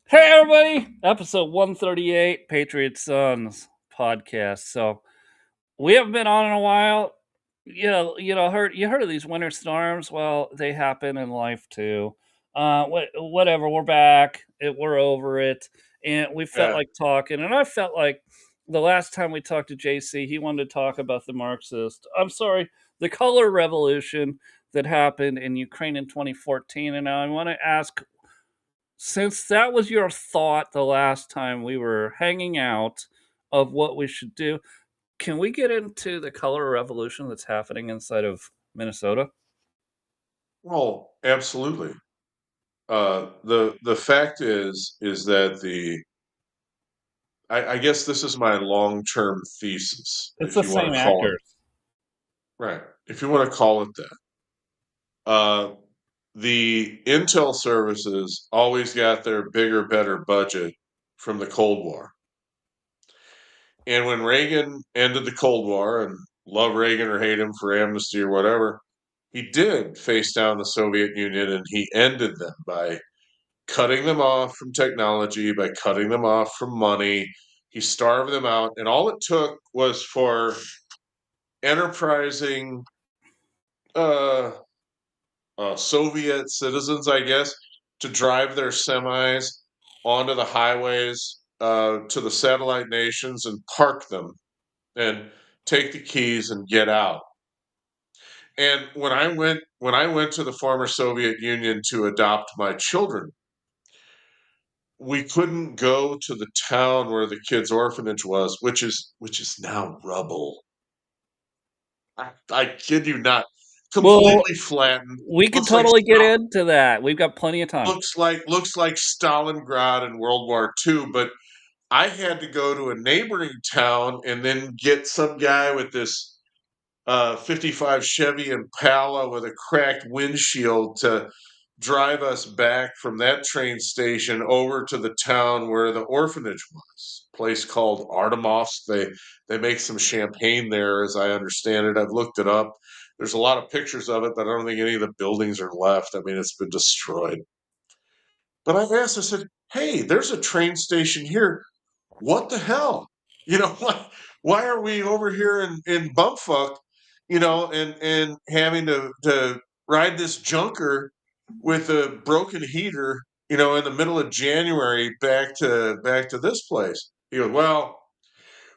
Hey everybody, episode 138, Patriot Sons podcast. So we haven't been on in a while. Heard of these winter storms? Well, they happen in life too. Whatever, we're back. We're over it, and we felt Yeah. like talking. And I felt like the last time we talked to JC, he wanted to talk about the Marxist. I'm sorry, the color revolution that happened in Ukraine in 2014. And now I want to ask, since that was your thought the last time we were hanging out of what we should do, can we get into the color revolution that's happening inside of Minnesota? Well, absolutely. The fact is that I guess this is my long-term thesis, It's if the you want same to call it. actors. Right. If you want to call it that. Uh, the intel services always got their bigger, better budget from the Cold War. And when Reagan ended the Cold War, and love Reagan or hate him for amnesty or whatever, he did face down the Soviet Union and he ended them by cutting them off from technology, by cutting them off from money. He starved them out. And all it took was for enterprising uh, Soviet citizens, I guess, to drive their semis onto the highways to the satellite nations and park them and take the keys and get out. And when I went to the former Soviet Union to adopt my children, we couldn't go to the town where the kids' orphanage was, which is now rubble. I kid you not, Well, completely flattened. we could Looks like totally get Stal- into that. We've got plenty of time. looks like Stalingrad in World War II. But I had to go to a neighboring town and then get some guy with this 55 Chevy Impala with a cracked windshield to drive us back from that train station over to the town where the orphanage was. A place called Artemovsk. They make some champagne there, as I understand it. I've looked it up. There's a lot of pictures of it, but I don't think any of the buildings are left. I mean, it's been destroyed. But I asked, I said, "Hey, there's a train station here. What the hell? You know, why are we over here in bumfuck, and having to ride this junker with a broken heater, in the middle of January back to this place?" He goes, "Well,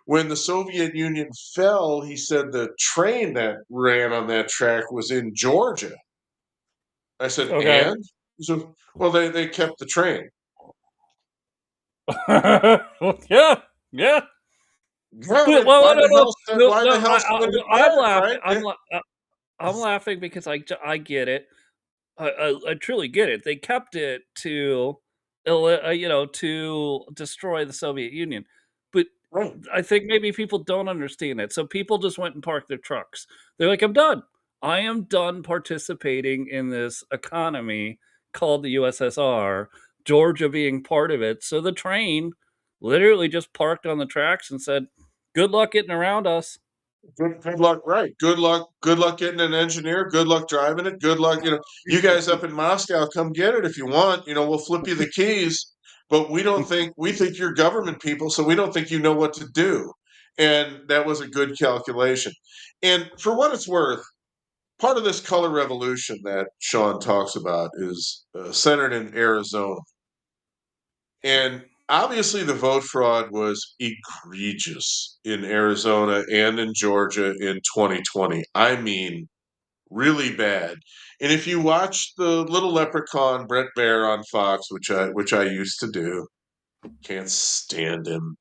when the Soviet Union fell, he said the train that ran on that track was in Georgia." I said, Okay. "And?" He said, "Well, they kept the train." Yeah, yeah. Yeah, But, well, why no, the no, hell send no, why the no. hell send it I'm back, laughing. right? Yeah. I'm laughing because I get it. I truly get it. They kept it to, to destroy the Soviet Union, but Right. I think maybe people don't understand it. So people just went and parked their trucks. They're like, "I'm done. I am done participating in this economy called the USSR, Georgia being part of it." So the train literally just parked on the tracks and said, "Good luck getting around us." Good luck, right. Good luck getting an engineer, good luck driving it, good luck, you guys up in Moscow, come get it if you want, we'll flip you the keys, but we think you're government people, so we don't think you know what to do. And that was a good calculation. And for what it's worth, part of this color revolution that Sean talks about is centered in Arizona. And obviously, the vote fraud was egregious in Arizona and in Georgia in 2020. I mean, really bad. And if you watch the little leprechaun Brett Baer on Fox, which I used to do, can't stand him.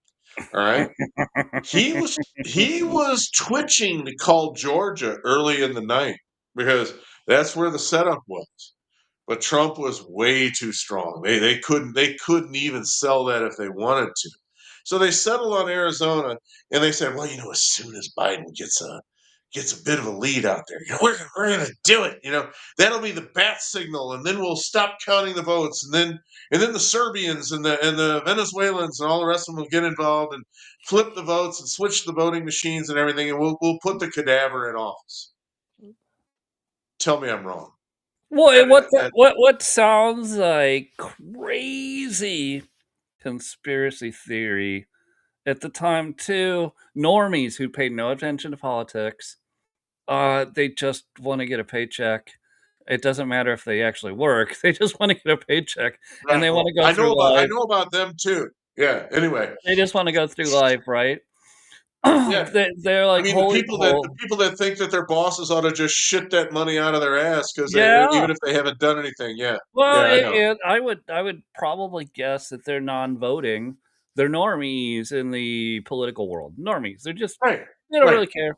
All right, he was twitching to call Georgia early in the night because that's where the setup was. But Trump was way too strong. They couldn't even sell that if they wanted to. So they settled on Arizona, and they said, well, as soon as Biden gets a bit of a lead out there, we're going to do it. That'll be the bat signal, and then we'll stop counting the votes, and then the Serbians and the Venezuelans and all the rest of them will get involved and flip the votes and switch the voting machines and everything, and we'll put the cadaver in office. Tell me I'm wrong. Well, That, what that, what sounds like crazy conspiracy theory at the time too. Normies who paid no attention to politics. They just want to get a paycheck. It doesn't matter if they actually work. They just want to get a paycheck and Right. they want Well, to go through I life. know about them too. Yeah. Anyway, They just want to go through life, right? yeah. They're I like, mean, holy the coal. people that think that their bosses ought to just shit that money out of their ass because Yeah. even if they haven't done anything. Yeah. Well, Yeah. I know. I would probably guess that they're non-voting. They're normies in the political world. Normies. Right. They don't Right. really care.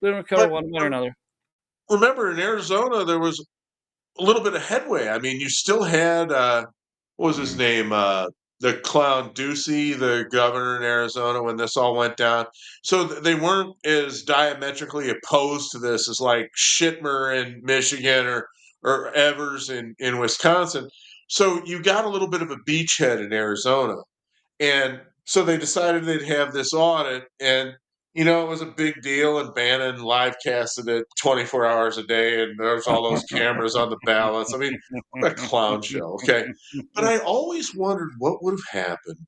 They don't care But one way or another. remember, in Arizona, there was a little bit of headway. I mean, you still had what was his name? The clown Ducey, the governor in Arizona, when this all went down. So they weren't as diametrically opposed to this as like Schittmer in Michigan or Evers in Wisconsin. So you got a little bit of a beachhead in Arizona. And so they decided they'd have this audit, and it was a big deal. And Bannon live casted it 24 hours a day, and there's all those cameras on the ballots. I mean, what a clown show. Okay. But I always wondered what would have happened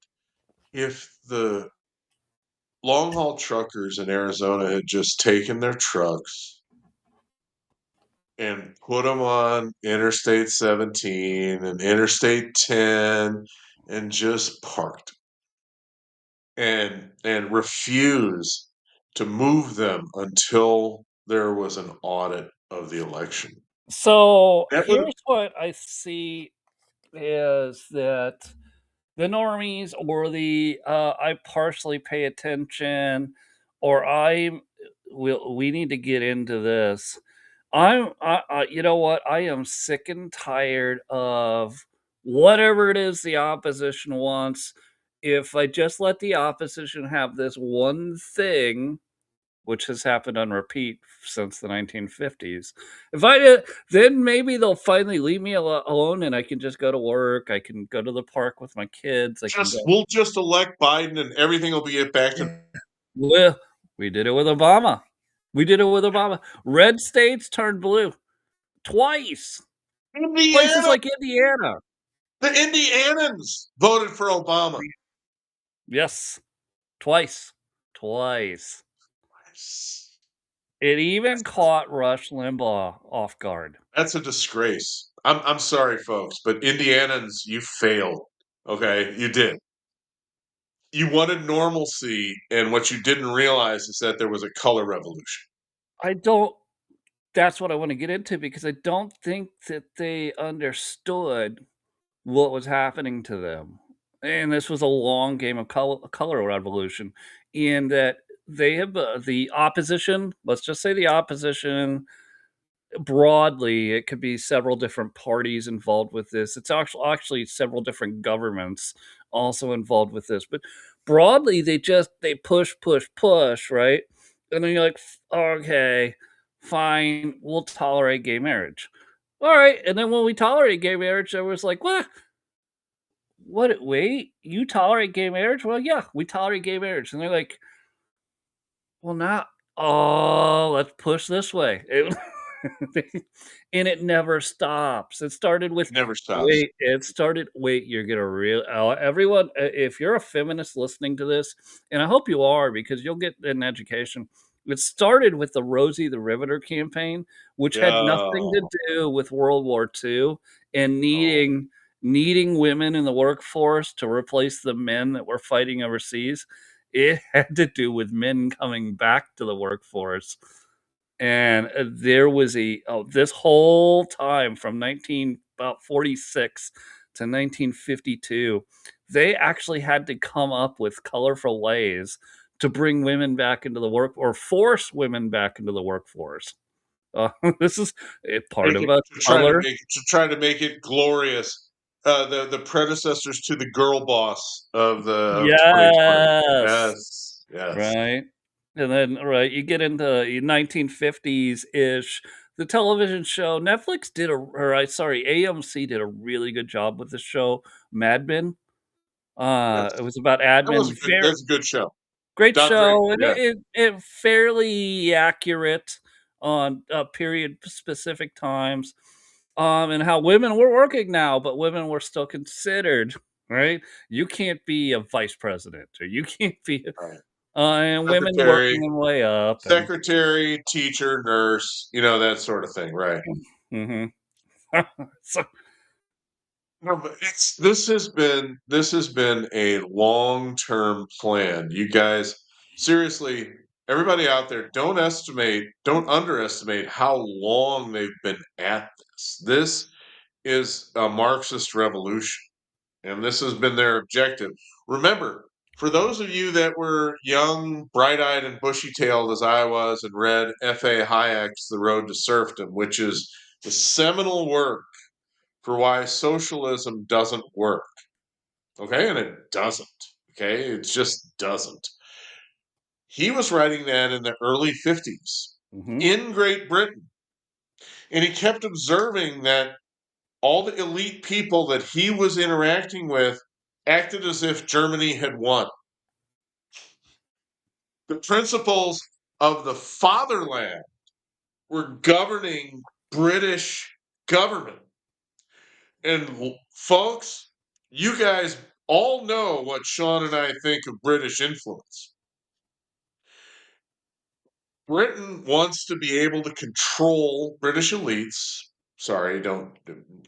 if the long haul truckers in Arizona had just taken their trucks and put them on Interstate 17 and Interstate 10 and just parked and refuse to move them until there was an audit of the election. So That would here's what I see is that the normies or the I partially pay attention or we need to get into this. You know what? I am sick and tired of whatever it is the opposition wants. If I just let the opposition have this one thing, which has happened on repeat since the 1950s. If I did, then maybe they'll finally leave me alone and I can just go to work. I can go to the park with my kids. I can just go. we'll just elect Biden and everything will be back to Well, we did it with Obama. We did it with Obama. Red states turned blue twice. Places Indiana. like Indiana. The Indianans voted for Obama. Yes, twice. Twice. It even caught Rush Limbaugh off guard. That's a disgrace. I'm sorry, folks, but Indianans, you failed. Okay, you did. You wanted normalcy, and what you didn't realize is that there was a color revolution. I don't That's what I wanna get into because I don't think that they understood what was happening to them, and this was a long game of color revolution in that they have, the opposition, let's just say the opposition broadly, it could be several different parties involved with this. It's actually several different governments also involved with this. But broadly, they push, push, push, right? And then you're like, okay, fine, we'll tolerate gay marriage. All right. And then when we tolerate gay marriage, I was like, what? What? Wait, you tolerate gay marriage? Well, yeah, we tolerate gay marriage. And they're like, well, now, oh, let's push this way. And it never stops. It started with, Never stops. wait, you're gonna real everyone, if you're a feminist listening to this, and I hope you are because you'll get an education. It started with the Rosie the Riveter campaign, which had nothing to Oh, do with World War II and oh, needing women in the workforce to replace the men that were fighting overseas. It had to do with men coming back to the workforce. And, there was this whole time from 19 about 46 to 1952, they actually had to come up with colorful ways to bring women back into the work or force women back into the workforce. Uh, this is a part make of it a color. to try to make it glorious. The predecessors to the girl boss of 2020. Yes. Yes, yes. Right, and then right, you get into 1950s-ish, the television show Netflix did a or I sorry, AMC did a really good job with the show, Mad Men. Yes. It was about admin, That's a good show. great Don Draper, show, and yeah. it fairly accurate on, period specific times, and how women were working now, but women were still considered. right? You can't be a vice president, or you can't be, Right. and women working Secretary, their way up, and secretary, teacher, nurse, that sort of thing, right? mhm. So No, but this has been a long-term plan. You guys, seriously, everybody out there, don't underestimate how long they've been at this. This is a Marxist revolution, and this has been their objective. Remember, for those of you that were young, bright-eyed, and bushy-tailed as I was, and read F.A. Hayek's The Road to Serfdom, which is the seminal work for why socialism doesn't work. Okay, and it doesn't. Okay, it just doesn't. He was writing that in the early 50s mhm. in Great Britain, and he kept observing that all the elite people that he was interacting with acted as if Germany had won. The principles of the fatherland were governing British government. And folks, you guys all know what Sean and I think of British influence. Britain wants to be able to control British elites. Sorry, don't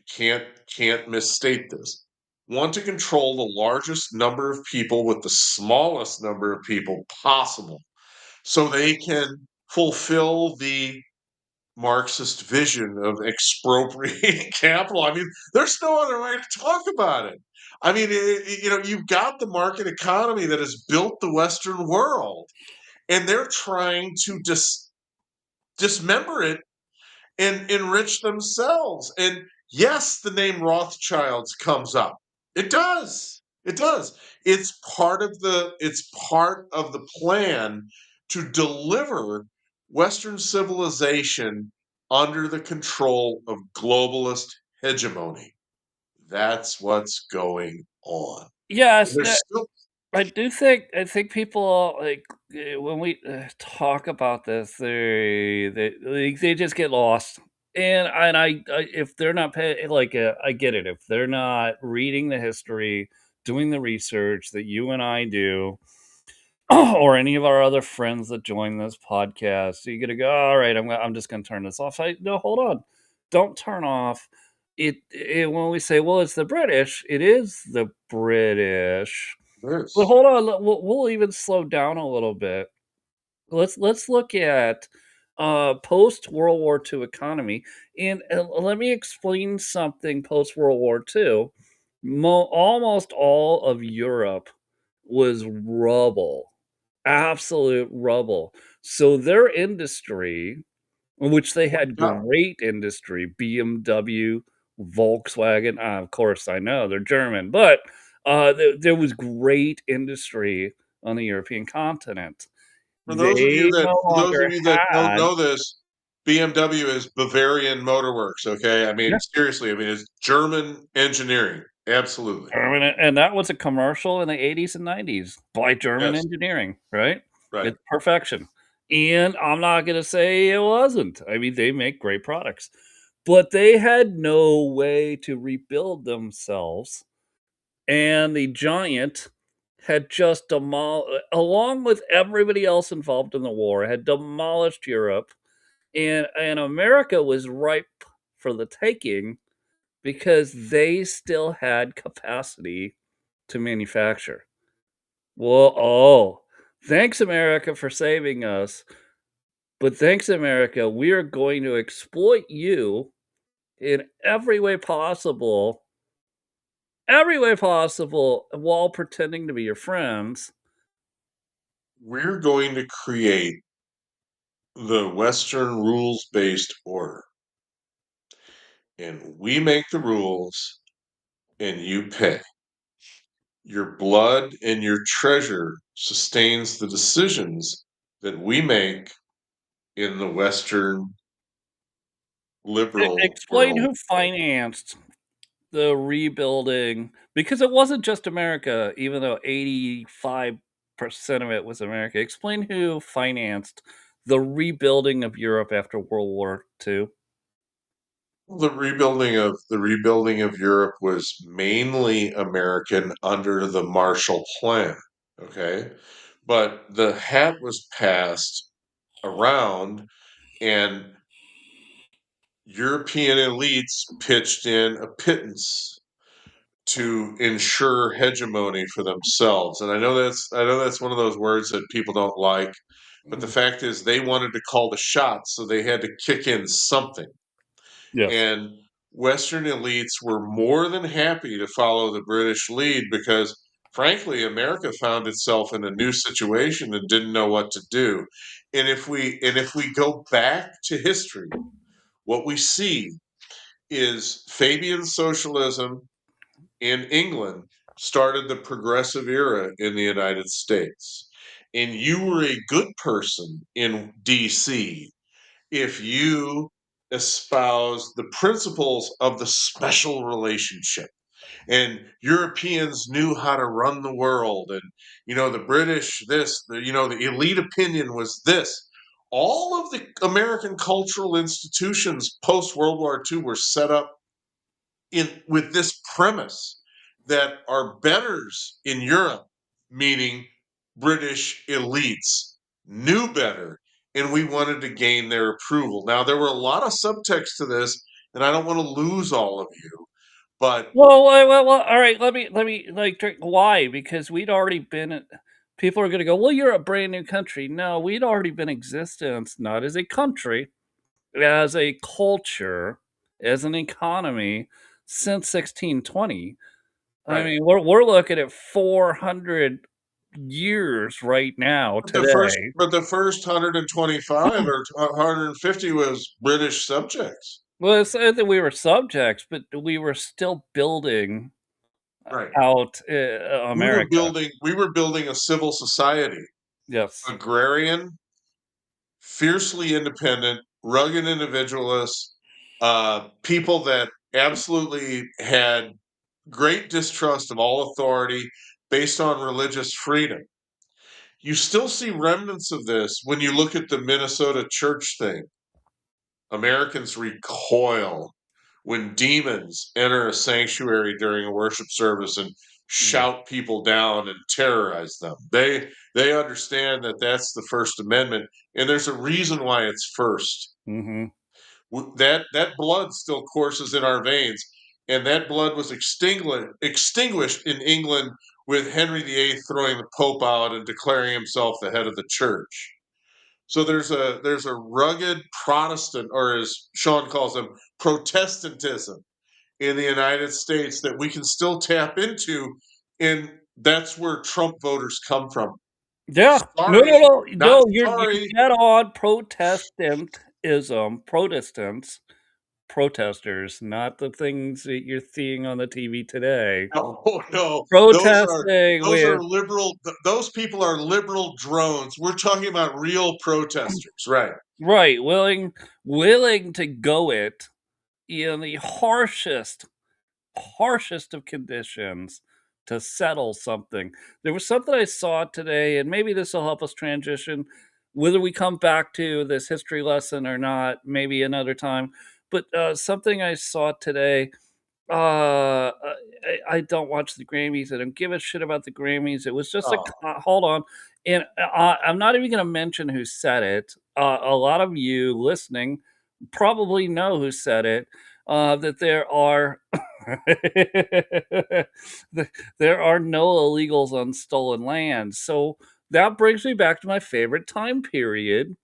can't misstate this. Want to control the largest number of people with the smallest number of people possible so they can fulfill the Marxist vision of expropriating capital. I mean, there's no other way to talk about it. I mean, you've got the market economy that has built the Western world, and they're trying to dismember it and enrich themselves. And yes, the name Rothschilds comes up. It does. It does. It's part of the plan to deliver Western civilization under the control of globalist hegemony. That's what's going on. And Yes, there's still I think people, like, when we, talk about this, they just get lost, and if they're not paying, like, I get it, if they're not reading the history, doing the research that you and I do, or any of our other friends that join this podcast, so you gotta go, "Alright, I'm just gonna turn this off." No, hold on. Don't turn off. When we say, "Well, it's the British," it is the British. But there's hold on, we'll even slow down a little bit. Let's look at, post World War II economy, and, let me explain something post World War II. Almost all of Europe was rubble, absolute rubble. So their industry, which they had yeah. great industry, BMW, Volkswagen, of course, I know they're German, but, there was great industry on the European continent. They no For those of longer you that don't had know this, BMW is Bavarian Motor Works, okay? I mean, yeah, seriously, I mean, it's German engineering. Absolutely. permanent, and that was a commercial in the '80s and '90s by German Yes, engineering, right? right. It's perfection, and I'm not gonna say it wasn't. I mean, they make great products, but they had no way to rebuild themselves, and the giant had just along with everybody else involved in the war, had demolished Europe, and America was ripe for the taking because they still had capacity to manufacture. Well, thanks America for saving us, but thanks America, we are going to exploit you in every way possible, while pretending to be your friends. We're going to create the Western rules-based order, and we make the rules and you pay. Your blood and your treasure sustains the decisions that we make in the Western liberal Explain world. who financed the rebuilding, because it wasn't just America, even though 85% of it was America. Explain who financed the rebuilding of Europe after World War II. The rebuilding of Europe was mainly American under the Marshall Plan. Okay, but the hat was passed around, and European elites pitched in a pittance to ensure hegemony for themselves. And I know that's one of those words that people don't like, but the Mhm. fact is they wanted to call the shots, so they had to kick in something. Yes. And Western elites were more than happy to follow the British lead because, frankly, America found itself in a new situation and didn't know what to do. And if we go back to history, what we see is Fabian socialism in England started the progressive era in the United States. And you were a good person in DC if you espouse the principles of the special relationship. And Europeans knew how to run the world, and the British this, the elite opinion was this. All of the American cultural institutions post World War II were set up in with this premise that our betters in Europe, meaning British elites, knew better, and we wanted to gain their approval. Now there were a lot of subtext to this, and I don't want to lose all of you, but Well, all right, let me, like, why? Because we'd already been people are gonna go, "Well, you're a brand new country." No, we'd already been in existence, not as a country, as a culture, as an economy since 1620. I right. mean, we're looking at 400 years right now But the first, today. but the first 125 or 150 was British subjects. Well, it's not that we were subjects, but we were still building Right. out, We were America. building we were building a civil society, Yes. agrarian, fiercely independent, rugged individualists, people that absolutely had great distrust of all authority based on religious freedom. You still see remnants of this when you look at the Minnesota church thing. Americans recoil when demons enter a sanctuary during a worship service and Mm, shout people down and terrorize them. They understand that that's the First Amendment, and there's a reason why it's first. mhm. That blood still courses in our veins, and that blood was extinguished in England with Henry VIII throwing the Pope out and declaring himself the head of the church. So there's a rugged Protestant, or as Sean calls them, Protestantism in the United States that we can still tap into, and that's where Trump voters come from. Yeah. No, Sorry, no, no, not no, you're sorry. dead on. Protestantism, Protestants, protesters, not the things that you're seeing on the TV today. No, no, those are Protesting those with are liberal. Those people are liberal drones. We're talking about real protesters, right? right, willing to go it in the harshest of conditions to settle something. There was something I saw today, and maybe this will help us transition, whether we come back to this history lesson or not, maybe another time. But something I saw today. I don't watch the Grammys. I don't give a shit about the Grammys. It was just a Oh, hold on, and I'm not even going to mention who said it. A lot of you listening probably know who said it. That there are there are no illegals on stolen land. So that brings me back to my favorite time period,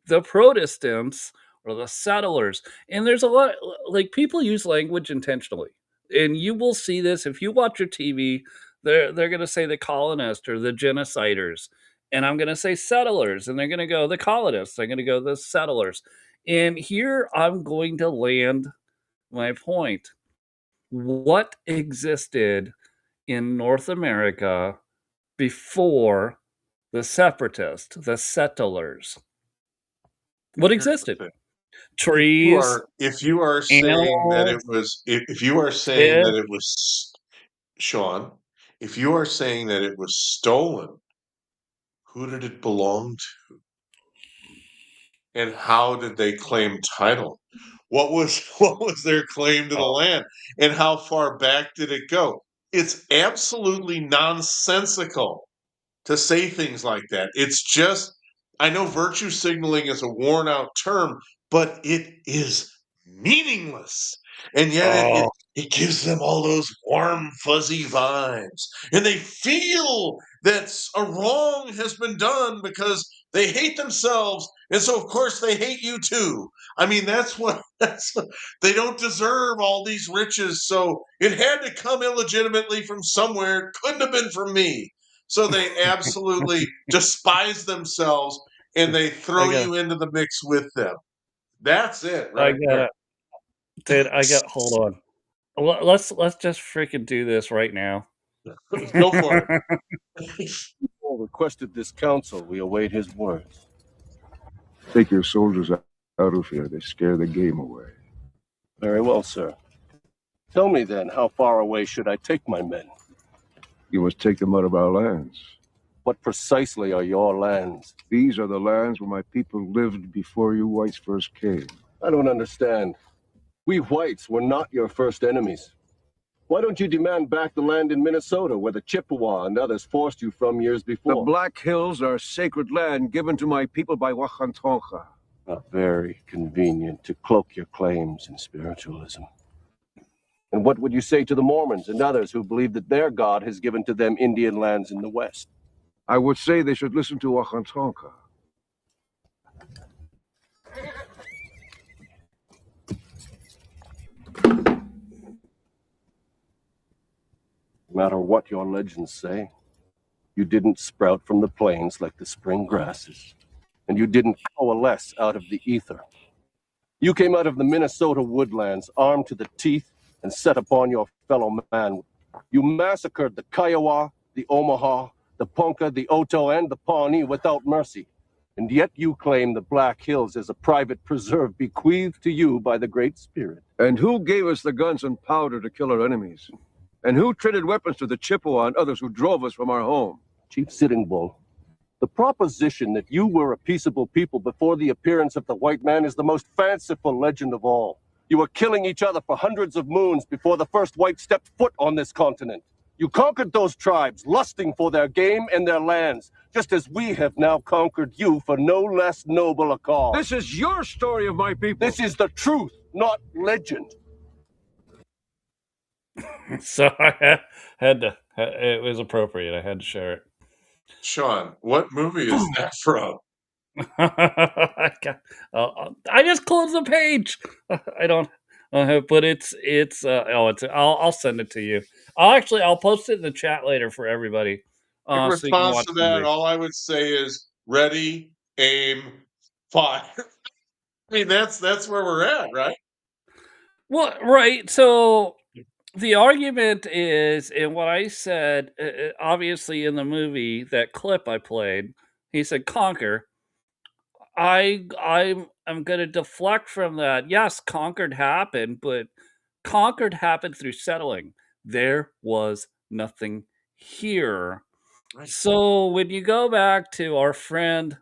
the Protestants or the settlers. And there's a lot, like, people use language intentionally. And you will see this if you watch your TV, they're gonna say the colonists or the genociders. And I'm gonna say settlers, and they're gonna go the colonists, they're gonna go the settlers. And here I'm going to land my point. What existed in North America before the separatists, the settlers? What here's the existed? thing. If you Trees, are if you are saying that it animals, was if you are saying fish. that it was Sean, if you are saying that it was stolen, who did it belong to? And how did they claim title? what was their claim to the Oh, land, and how far back did it go? It's absolutely nonsensical to say things like that. It's just, I know virtue signaling is a worn out term, but it is meaningless. And yet oh, it gives them all those warm, fuzzy vibes. And they feel that a wrong has been done because they hate themselves. And so, of course, they hate you too. I mean, they don't deserve all these riches. So it had to come illegitimately from somewhere. It couldn't have been from me. So they absolutely despise themselves and they I throw got, you into the mix with them. That's it I right got there. it, dude. Hold on. Let's just freaking do this right now. Go for it. Paul requested this council. We await his words. Take your soldiers out of here. They scare the game away. Very well, sir. Tell me then, how far away should I take my men? You must take them out of our lands. What precisely are your lands? These are the lands where my people lived before you whites first came. I don't understand. We whites were not your first enemies. Why don't you demand back the land in Minnesota where the Chippewa and others forced you from years The before? Black Hills are sacred land given to my people by Wakantonka. Not very convenient to cloak your claims in spiritualism. And what would you say to the Mormons and others who believe that their God has given to them Indian lands in the West? I would say they should listen to Wakantonka. No matter what your legends say, you didn't sprout from the plains like the spring grasses, and you didn't coalesce out of the ether. You came out of the Minnesota woodlands, armed to the teeth, and set upon your fellow man. You massacred the Kiowa, the Omaha, the Ponca, the Oto, and the Pawnee without mercy. And yet you claim the Black Hills as a private preserve bequeathed to you by the Great Spirit. And who gave us the guns and powder to kill our enemies? And who traded weapons to the Chippewa and others who drove us from our home? Chief Sitting Bull, the proposition that you were a peaceable people before the appearance of the white man is the most fanciful legend of all. You were killing each other for hundreds of moons before the first white stepped foot on this continent. You conquered those tribes, lusting for their game and their lands, just as we have now conquered you for no less noble a cause. This is your story of my people. This is the truth, not legend. So had to. It was appropriate. I had to share it. Sean, what movie is that from? I just closed the page. I don't. But I'll send it to you. I'll post it in the chat later for everybody. In So you can response watch to the that, movie. all I would say is ready, aim, fire. I mean, that's where we're at, right? Well, right. So the argument is, and what I said, obviously in the movie, that clip I played, he said conquer. I'm gonna deflect from that. Yes, conquered happened, but conquered happened through settling. There was nothing here. Right. So when you go back to our friend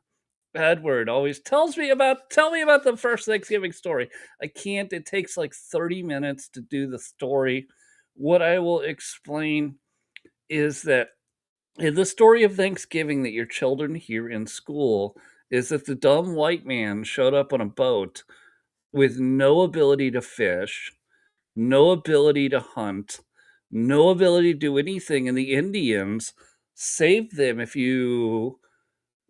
Edward always tell me about the first Thanksgiving story. I can't. It takes like 30 minutes to do the story. What I will explain is that in the story of Thanksgiving that your children hear in school is that the dumb white man showed up on a boat with no ability to fish, no ability to hunt, no ability to do anything, and the Indians saved them. If you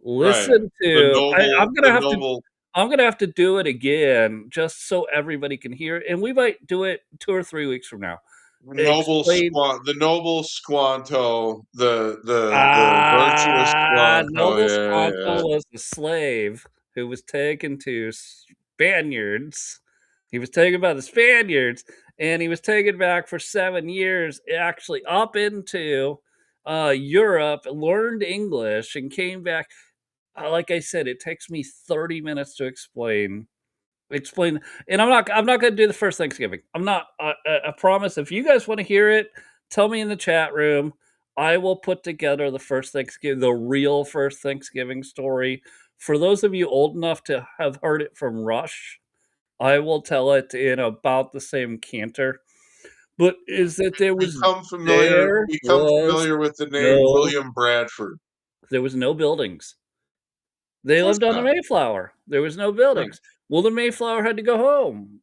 Right. listen The to, noble, the noble. I'm gonna have to do it again just so everybody can hear it, and we might do it 2 or 3 weeks from now. Explain. The noble Squanto, the virtuous Squanto, Noble yeah, yeah. Squanto was the slave who was taken to Spaniards. He was taken by the Spaniards, and he was taken back for 7 years, actually up into, Europe, learned English, and came back. Like I said, it takes me 30 minutes to explain, and I'm not gonna do the first Thanksgiving. I'm not. I promise. If you guys want to hear it, tell me in the chat room. I will put together the first Thanksgiving, the real first Thanksgiving story. For those of you old enough to have heard it from Rush, I will tell it in about the same canter. But is that there was Become familiar with the name no William Bradford. buildings. They Of course lived on the not. Mayflower. There was no Right. buildings. Well, the Mayflower had to go home.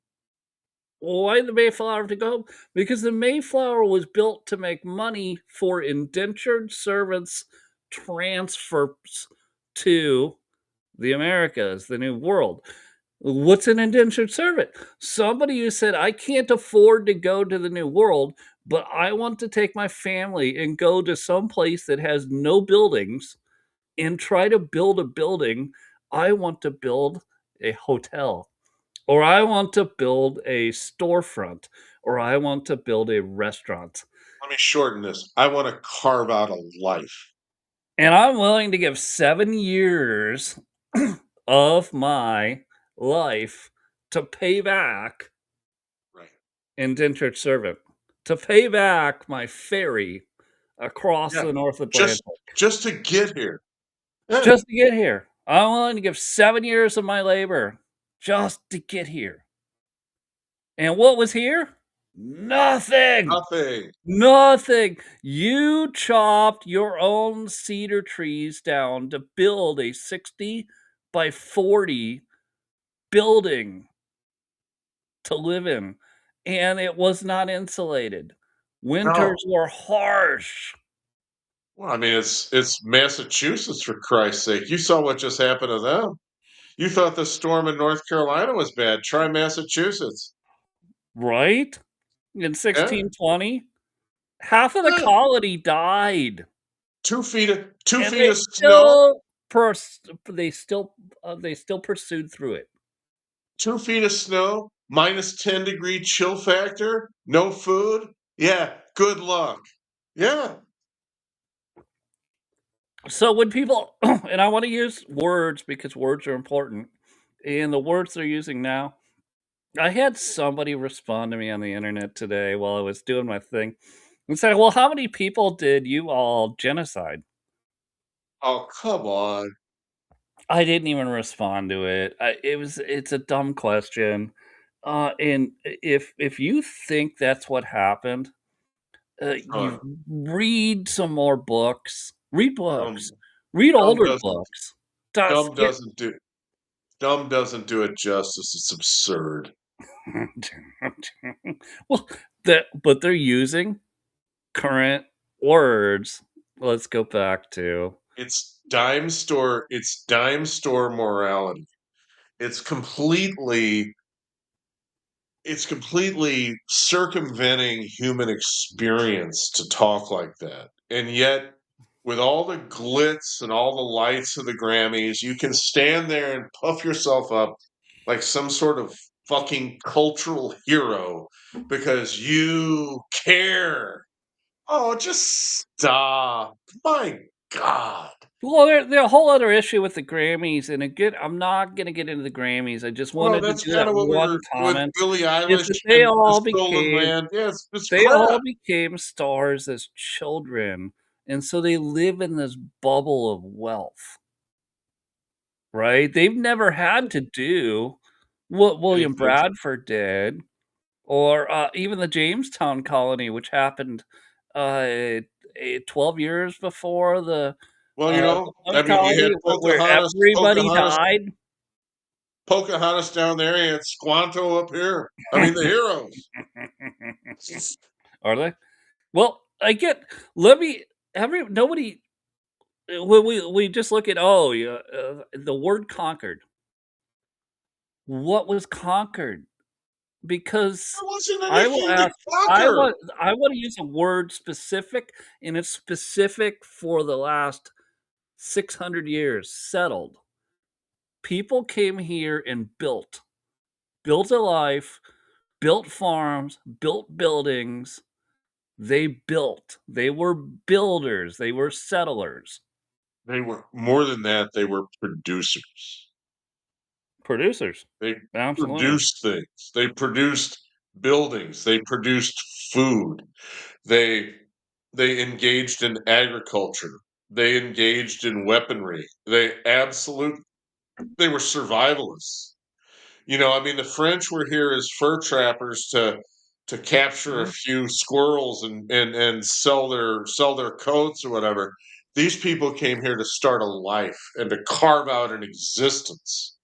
Well, why did the Mayflower have to go home? Because the Mayflower was built to make money for indentured servants transfers to the Americas, the New World. What's an indentured servant? Somebody who said, I can't afford to go to the New World, but I want to take my family and go to some place that has no buildings and try to build a building. I want to build a hotel, or I want to build a storefront, or I want to build a restaurant. Let me shorten this. I want to carve out a life. And I'm willing to give 7 years of my life to pay back Right. indentured servant, to pay back my ferry across Yeah. the North Just Atlantic just to get here. Yeah. just to get here. I'm willing to give 7 years of my labor just to get here. And what was here? Nothing. Nothing. Nothing. You chopped your own cedar trees down to build a 60 by 40 building to live in, and it was not insulated. No. Winters were harsh. Well, I mean, it's Massachusetts, for Christ's sake. You saw what just happened to them. You thought the storm in North Carolina was bad. Try Massachusetts. Right? In Yeah. 1620, half of the Yeah. colony died, 2 and feet of snow, they still pursued through it. 2 feet of snow, minus 10-degree chill factor, no food. Yeah, good luck. Yeah. So when people and I wanna use words because words are important, and the words they're using now, I had somebody respond to me on the internet today while I was doing my thing and said, "Well, how many people did you all genocide?" Oh, come on. I didn't even respond to it. It's a dumb question. And if you think that's what happened, you Uh, read some more books. Read books. dumb, Read dumb older doesn't books. Does dumb get doesn't do dumb doesn't do it justice. It's absurd. well, but they're using current words. Let's go back to It's dime store morality. It's completely it's completely circumventing human experience to talk like that. And yet, with all the glitz and all the lights of the Grammys, you can stand there and puff yourself up like some sort of fucking cultural hero because you care. Oh, just stop. My God. well, there's a whole other issue with the Grammys, and again, I'm not gonna get into the Grammys. I just Well, wanted to that's do kind that of what we one were with comment. Billie Is Eilish that and The Stolen Land. Yeah, it's they all crap. became stars as children, and so they live in this bubble of wealth, right? They've never had to do what William Anything. Bradford did, or, even the Jamestown colony, which happened, 12 years before Well, the Plymouth I mean, you colony had where everybody died. Pocahontas down there, you had Squanto up here. I mean, the heroes. Are they? Well, I get let me every nobody when we just look at, oh, yeah, the word conquered. What was conquered? Because There wasn't I will anything to ask conquer. I wanna use a word specific, and it's specific for the last 600 years, settled. People came here and built a life, built farms, built buildings. They built. They were builders. They were settlers. They were more than that, they were producers. Producers. They Absolutely. produced things. They produced buildings. They produced food. They they engaged in agriculture. They engaged in weaponry. They were survivalists. You know, I mean, the French were here as fur trappers to capture a few squirrels and sell their coats or whatever. These people came here to start a life and to carve out an existence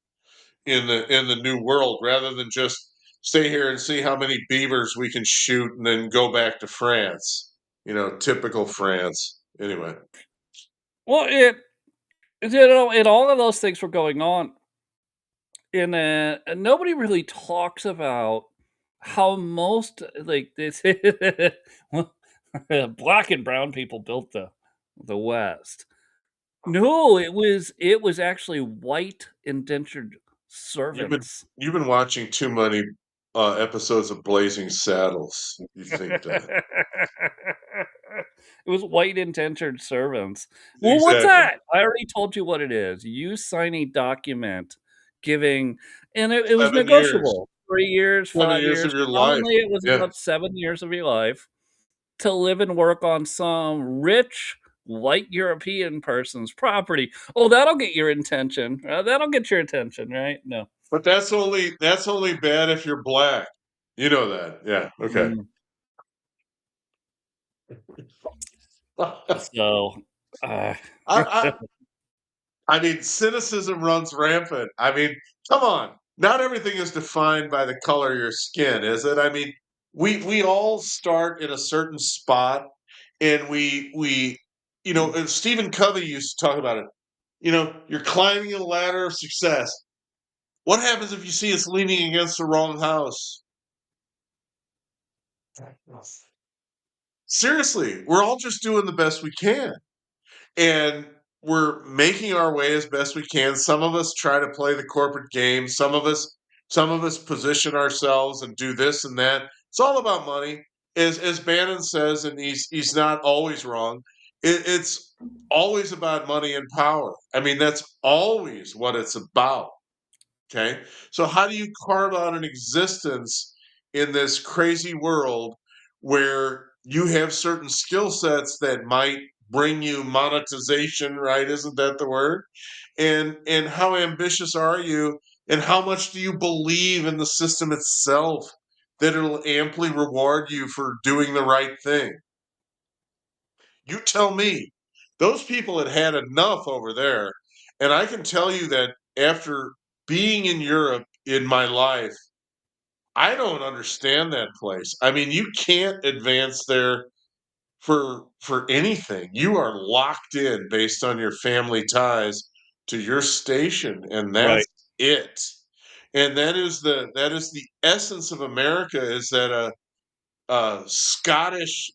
in the new world rather than just stay here and see how many beavers we can shoot and then go back to France. You know, typical France. Anyway, Well, and all of those things were going on, and nobody really talks about how most like this well, black and brown people built the West. No, it was actually white indentured you've been servants. you've been watching too many episodes of Blazing Saddles. You think that It was white indentured servants. Well, what's exactly that? I already told you what it is. You sign a document giving, and it was 7 years, negotiable. 3 years, 20 5 years of years. your life. Commonly, it was Yeah, about 7 years of your life to live and work on some rich white European person's property. Oh, that'll get your attention. That'll get your attention, right? No. but that's only bad if you're black. You know that. Yeah. Okay. Mm. So, uh, I, I mean, cynicism runs rampant. I mean, come on. Not everything is defined by the color of your skin, is it? I mean, we all start in a certain spot, and we and Stephen Covey used to talk about it. You know, you're climbing a ladder of success. What happens if you see us leaning against the wrong house? Seriously, we're all just doing the best we can. And we're making our way as best we can. Some of us try to play the corporate game. Some of us position ourselves and do this and that. It's all about money. As Bannon says, and he's not always wrong. It's always about money and power. I mean, that's always what it's about. Okay. So how do you carve out an existence in this crazy world where you have certain skill sets that might bring you monetization, right? Isn't that the word? And how ambitious are you and how much do you believe in the system itself that it'll amply reward you for doing the right thing? You tell me. Those people had enough over there. And I can tell you that after being in Europe in my life, I don't understand that place. I mean, you can't advance there for anything. You are locked in based on your family ties to your station, and right. that's it. And that is the essence of America is that a Scottish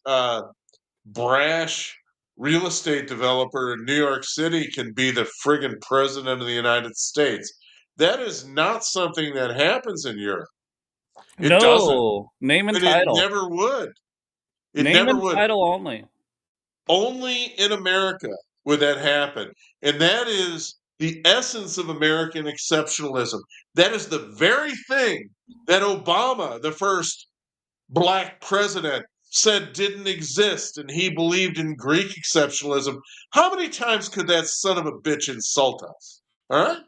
brash real estate developer in New York City can be the friggin' president of the United States. That is not something that happens in Europe. It doesn't, No, name and and it title. never would. It Name never and would. title only. Only in America would that happen. And that is the essence of American exceptionalism. That is the very thing that Obama, the first black president, said didn't exist, and he believed in Greek exceptionalism. How many times could that son of a bitch insult us? All right.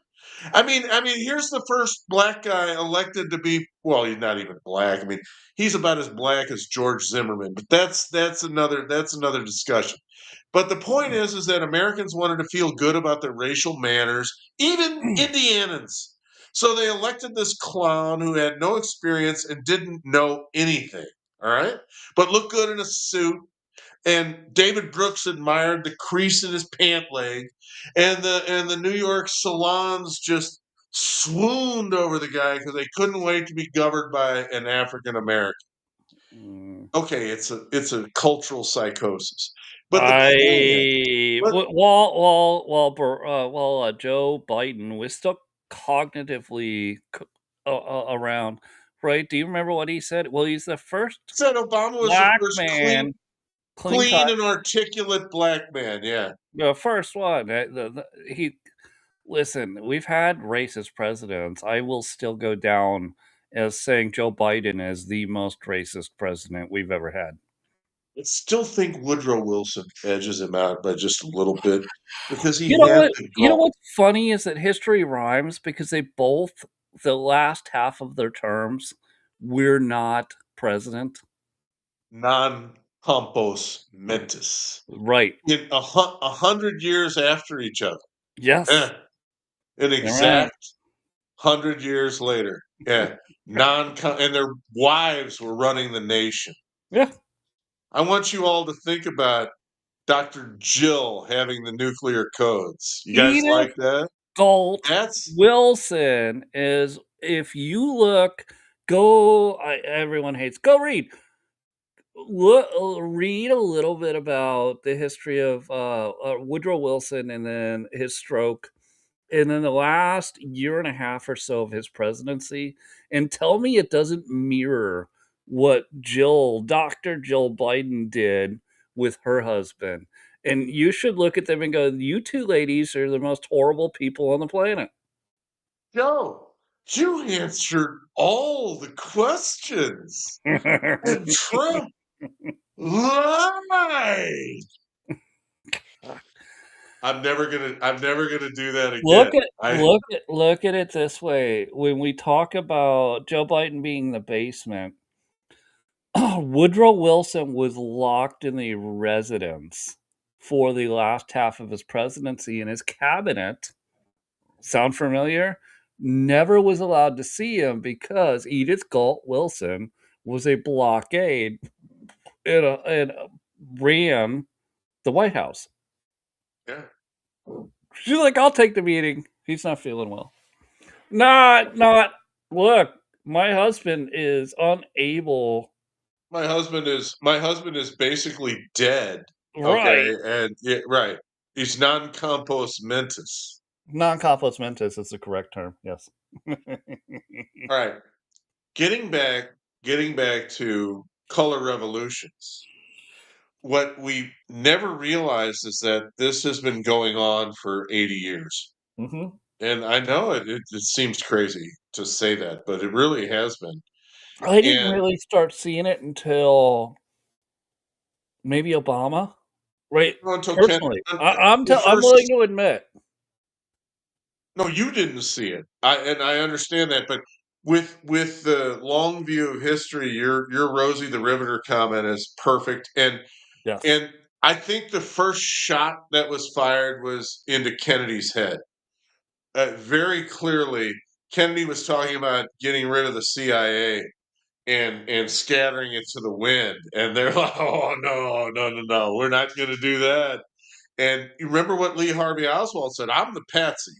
I mean, here's the first black guy elected to be. Well, he's not even black. I mean, he's about as black as George Zimmerman, but that's another discussion. But the point is that Americans wanted to feel good about their racial manners, even Indianans. So they elected this clown who had no experience and didn't know anything. All right, but looked good in a suit. And David Brooks admired the crease in his pant leg, and the New York salons just swooned over the guy because they couldn't wait to be governed by an African American. Mm. Okay, it's a cultural psychosis, but the point is, I but while Joe Biden was still cognitively around, right? Do you remember what he said? Well, he's the first said Obama was the black first clean, man, clean clean cut, and articulate black man. Yeah, the first one. He listen. We've had racist presidents. I will still go down as saying Joe Biden is the most racist president we've ever had. I still think Woodrow Wilson edges him out by just a little bit because he You know had what? the You know gall. what's funny is that history rhymes because they both the last half of their terms, we're not president. Non compos mentis. Right. In 100 years after each other. Yes. Eh, an Right. exact 100 years later. Yeah. And their wives were running the nation. Yeah. I want you all to think about Dr. Jill having the nuclear codes. You guys Edith like that? Galt That's Wilson is, if you look, everyone hates, go read. Read a little bit about the history of Woodrow Wilson and then his stroke, and then the last year and a half or so of his presidency, and tell me it doesn't mirror what Dr. Jill Biden did with her husband. And you should look at them and go, you two ladies are the most horrible people on the planet. Joe. You answered all the questions. And Trump lied. I'm never gonna do that again. Look at it this way. When we talk about Joe Biden being the basement, Woodrow Wilson was locked in the residence for the last half of his presidency, and his cabinet, sound familiar? Never was allowed to see him because Edith Galt Wilson was a blockade and ran the White House. Yeah. She's like, I'll take the meeting. He's not feeling well. Look, my husband is unable. My husband is basically dead. Right. Okay, and right. He's non compos mentis. Non-compos mentis is the correct term. Yes. All right. Getting back to color revolutions. What we never realized is that this has been going on for 80 years. Mm-hmm. And I know it seems crazy to say that, but it really has been. I didn't And really start seeing it until maybe Obama. Right. until Personally, I'm first, willing to admit. no, you didn't see it. I understand that, but with the long view of history, your Rosie the Riveter comment is perfect. Yes. And I think the first shot that was fired was into Kennedy's head. Very clearly, Kennedy was talking about getting rid of the CIA and scattering it to the wind, and they're like, "Oh no, we're not going to do that." And you remember what Lee Harvey Oswald said? "I'm the patsy."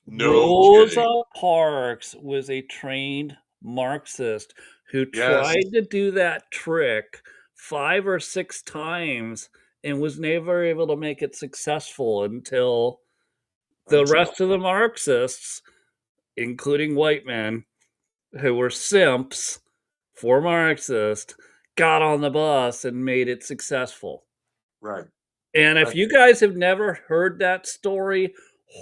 No Rosa kidding. Parks was a trained Marxist who Yes, tried to do that trick 5 or 6 times and was never able to make it successful until the rest of the Marxists, including white men who were simps for Marxist, got on the bus and made it successful. right. And if Right. you guys have never heard that story,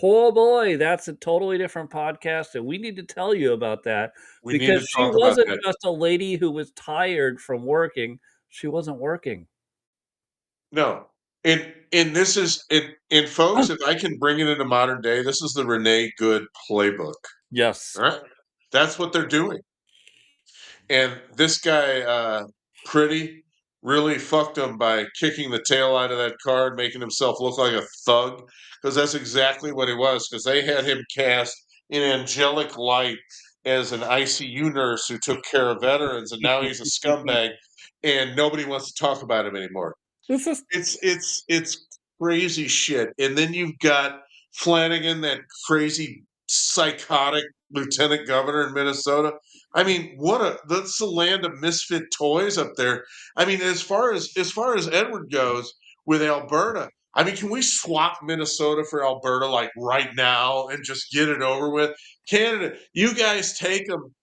oh boy, that's a totally different podcast, and we need to tell you about that We need because to she talk about wasn't that. just a lady who was tired from working. She wasn't working. No. And this is and folks, if I can bring it into modern day, this is the Renee Good playbook. Yes. All right. That's what they're doing. And this guy, Pretty, really fucked him by kicking the tail out of that car and making himself look like a thug. Because that's exactly what he was. Because they had him cast in angelic light as an ICU nurse who took care of veterans, and now he's a scumbag, and nobody wants to talk about him anymore. This is It's crazy shit. And then you've got Flanagan, that crazy psychotic lieutenant governor in Minnesota. I mean, that's the land of misfit toys up there. I mean, as far as Edward goes with Alberta, I mean, can we swap Minnesota for Alberta like right now and just get it over with? Canada, you guys take them,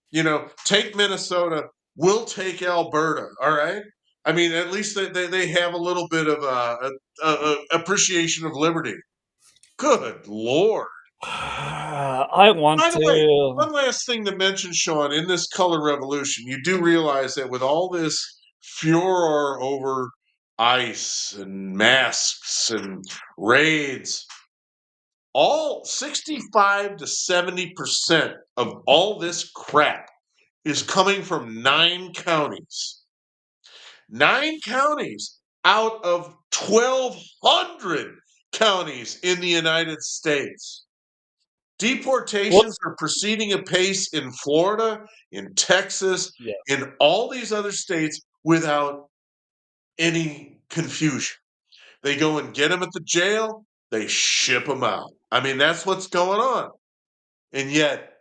take Minnesota, we'll take Alberta, all right? I mean, at least they have a little bit of appreciation of liberty. Good Lord. I want By the way, to. one last thing to mention, Sean, in this color revolution, you do realize that with all this furor over ICE and masks and raids, all 65 to 70% of all this crap is coming from 9 counties. 9 counties out of 1,200 counties in the United States. Deportations are proceeding apace in Florida, in Texas, Yeah. in all these other states without any confusion. They go and get them at the jail, they ship them out. I mean, that's what's going on. And yet,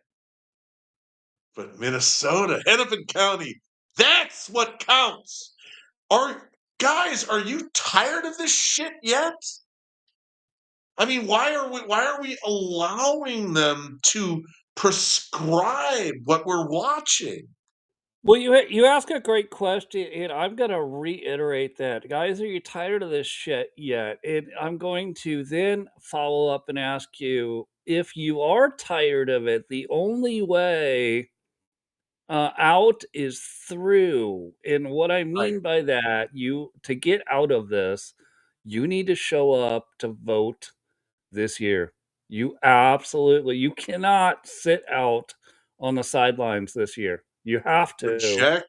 but Minnesota, Hennepin County, that's what counts. Guys, are you tired of this shit yet? I mean, why are we allowing them to prescribe what we're watching? Well, you ask a great question, and I'm gonna reiterate that. Guys, are you tired of this shit yet? And I'm going to then follow up and ask you, if you are tired of it, the only way out is through. And what I Right. mean by that, to get out of this, you need to show up to vote this year. You cannot sit out on the sidelines this year. You have to.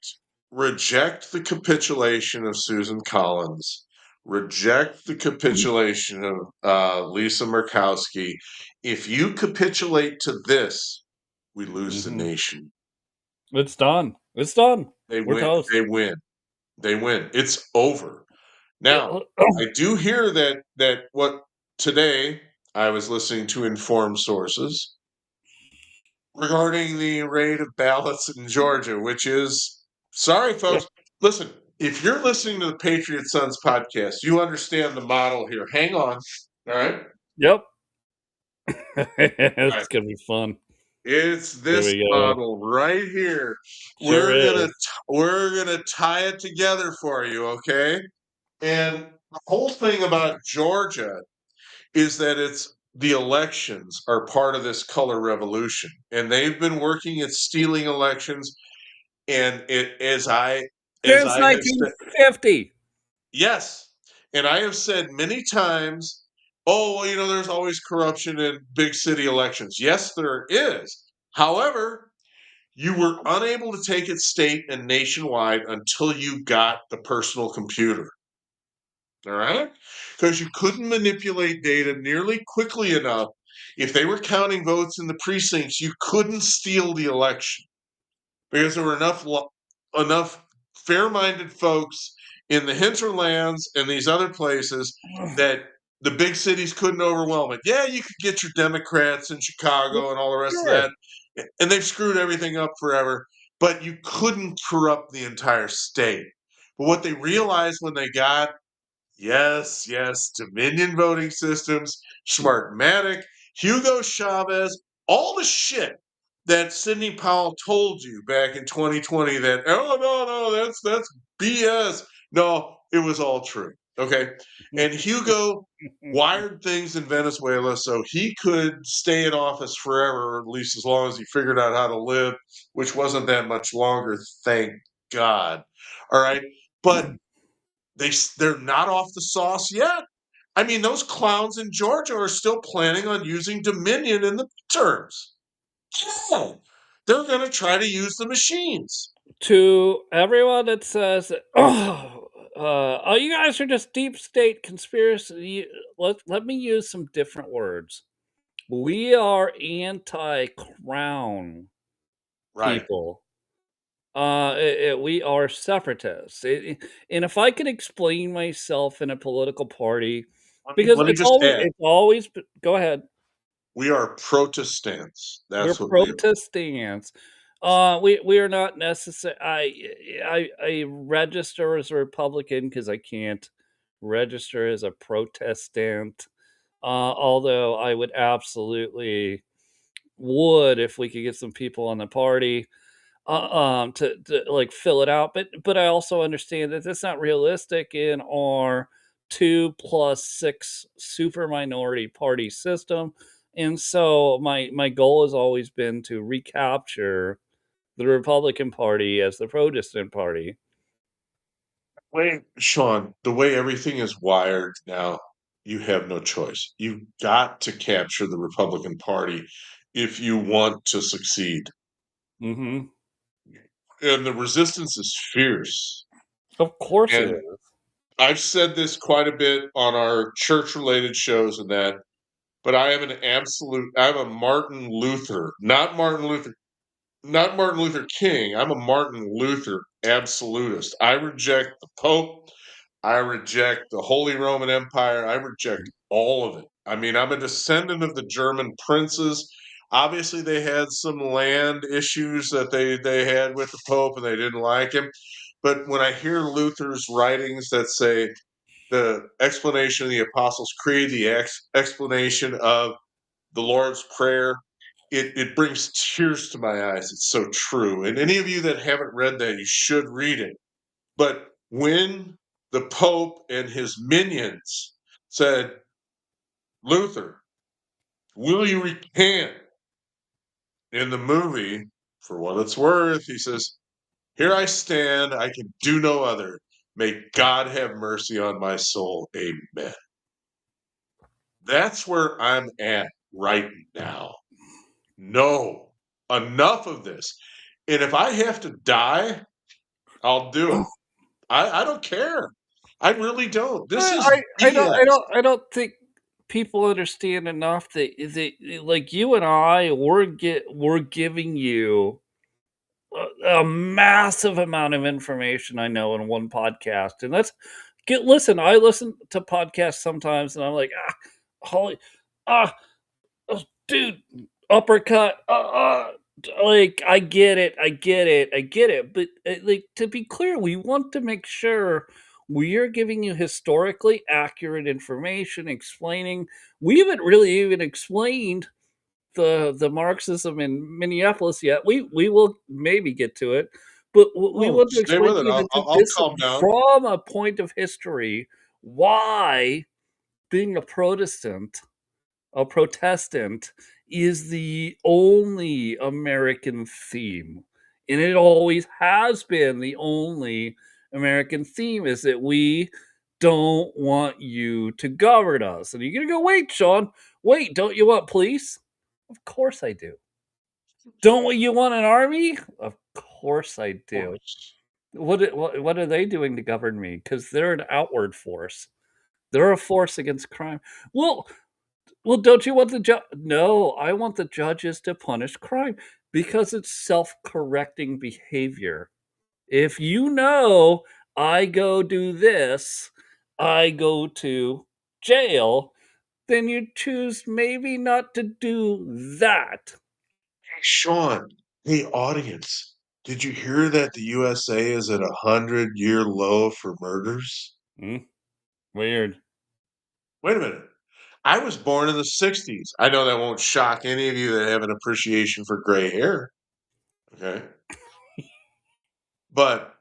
Reject the capitulation of Susan Collins. Reject the capitulation of Lisa Murkowski. If you capitulate to this, we lose the Mhm. nation. It's done. It's done. They We're win. toast. They win. They win. It's over. Now, I do hear that what today I was listening to informed sources regarding the rate of ballots in Georgia, which is sorry, folks. Listen, if you're listening to the Patriot Sons podcast, you understand the model here. Hang on. All right. Yep. All It's right. gonna be fun. It's There this we go. model right here. Sure We're gonna tie it together for you, okay? And the whole thing about Georgia is that the elections are part of this color revolution, and they've been working at stealing elections. And as I Since have said, 1950. yes, and I have said many times, oh, well, there's always corruption in big city elections. Yes, there is. However, you were unable to take it state and nationwide until you got the personal computer. All right? Because you couldn't manipulate data nearly quickly enough. If they were counting votes in the precincts, you couldn't steal the election because there were enough fair-minded folks in the hinterlands and these other places that the big cities couldn't overwhelm it. Yeah, you could get your Democrats in Chicago and all the rest of Sure. that, and they've screwed everything up forever, but you couldn't corrupt the entire state. But what they realized when they got yes, Dominion voting systems, Smartmatic, Hugo Chavez, all the shit that Sidney Powell told you back in 2020 that, oh, no, that's BS. No, it was all true. Okay. And Hugo wired things in Venezuela so he could stay in office forever, or at least as long as he figured out how to live, which wasn't that much longer, thank God. All right. But they're not off the sauce yet. I mean, those clowns in Georgia are still planning on using Dominion in the terms. Yeah, they're going to try to use the machines. To everyone that says, oh, you guys are just deep state conspiracy. Let me use some different words. We are anti-crown Right. people. We are separatists. And if I could explain myself in a political party, because Let me just add, it's always. Go ahead. we are Protestants. We're That's what we are. Protestants. We are not necessary. I register as a Republican because I can't register as a Protestant. Although I would absolutely would if we could get some people on the party to like fill it out. But I also understand that that's not realistic in our 2+6 super minority party system. And so my goal has always been to recapture the Republican Party as the Protestant Party. Wait, Sean, the way everything is wired now, you have no choice. You've got to capture the Republican Party if you want to succeed. Mm-hmm. And the resistance is fierce. Of course it And is. I've said this quite a bit on our church-related shows and that, but I'm a Martin Luther, not Martin Luther King. I'm a Martin Luther absolutist. I reject the Pope. I reject the Holy Roman Empire. I reject all of it. I mean, I'm a descendant of the German princes. Obviously, they had some land issues that they had with the Pope and they didn't like him. But when I hear Luther's writings that say the explanation of the Apostles' Creed, the explanation of the Lord's Prayer, it brings tears to my eyes. It's so true. And any of you that haven't read that, you should read it. But when the Pope and his minions said, Luther, will you recant? In the movie, for what it's worth, he says, here I stand, I can do no other. May God have mercy on my soul. Amen. That's where I'm at right now. No, enough of this. And if I have to die, I'll do it. I don't care. I really don't. This is BS. I don't think people understand enough that like you and I, we're giving you a massive amount of information. I know in one podcast, and listen. I listen to podcasts sometimes, and I'm like, holy, ah, dude, uppercut, like I get it, but like to be clear, we want to make sure we are giving you historically accurate information, explaining. We haven't really even explained the Marxism in Minneapolis yet. We will maybe get to it, but we Oh, want to stay explain with to it. you that I'll this calm down. from a point of history why being a Protestant is the only American theme. And it always has been the only American theme is that we don't want you to govern us. And you're going to go, wait, Sean, wait, don't you want police? Of course I do. Don't you want an army? Of course I do. What are they doing to govern me? Because they're an outward force. They're a force against crime. Well, don't you want the judge? No, I want the judges to punish crime because it's self-correcting behavior. If you know I go do this, I go to jail, then you choose maybe not to do that. Hey, Sean. Hey, audience. Did you hear that the USA is at 100-year low for murders? Weird. Wait a minute. I was born in the 60s. I know that won't shock any of you that have an appreciation for gray hair. Okay. But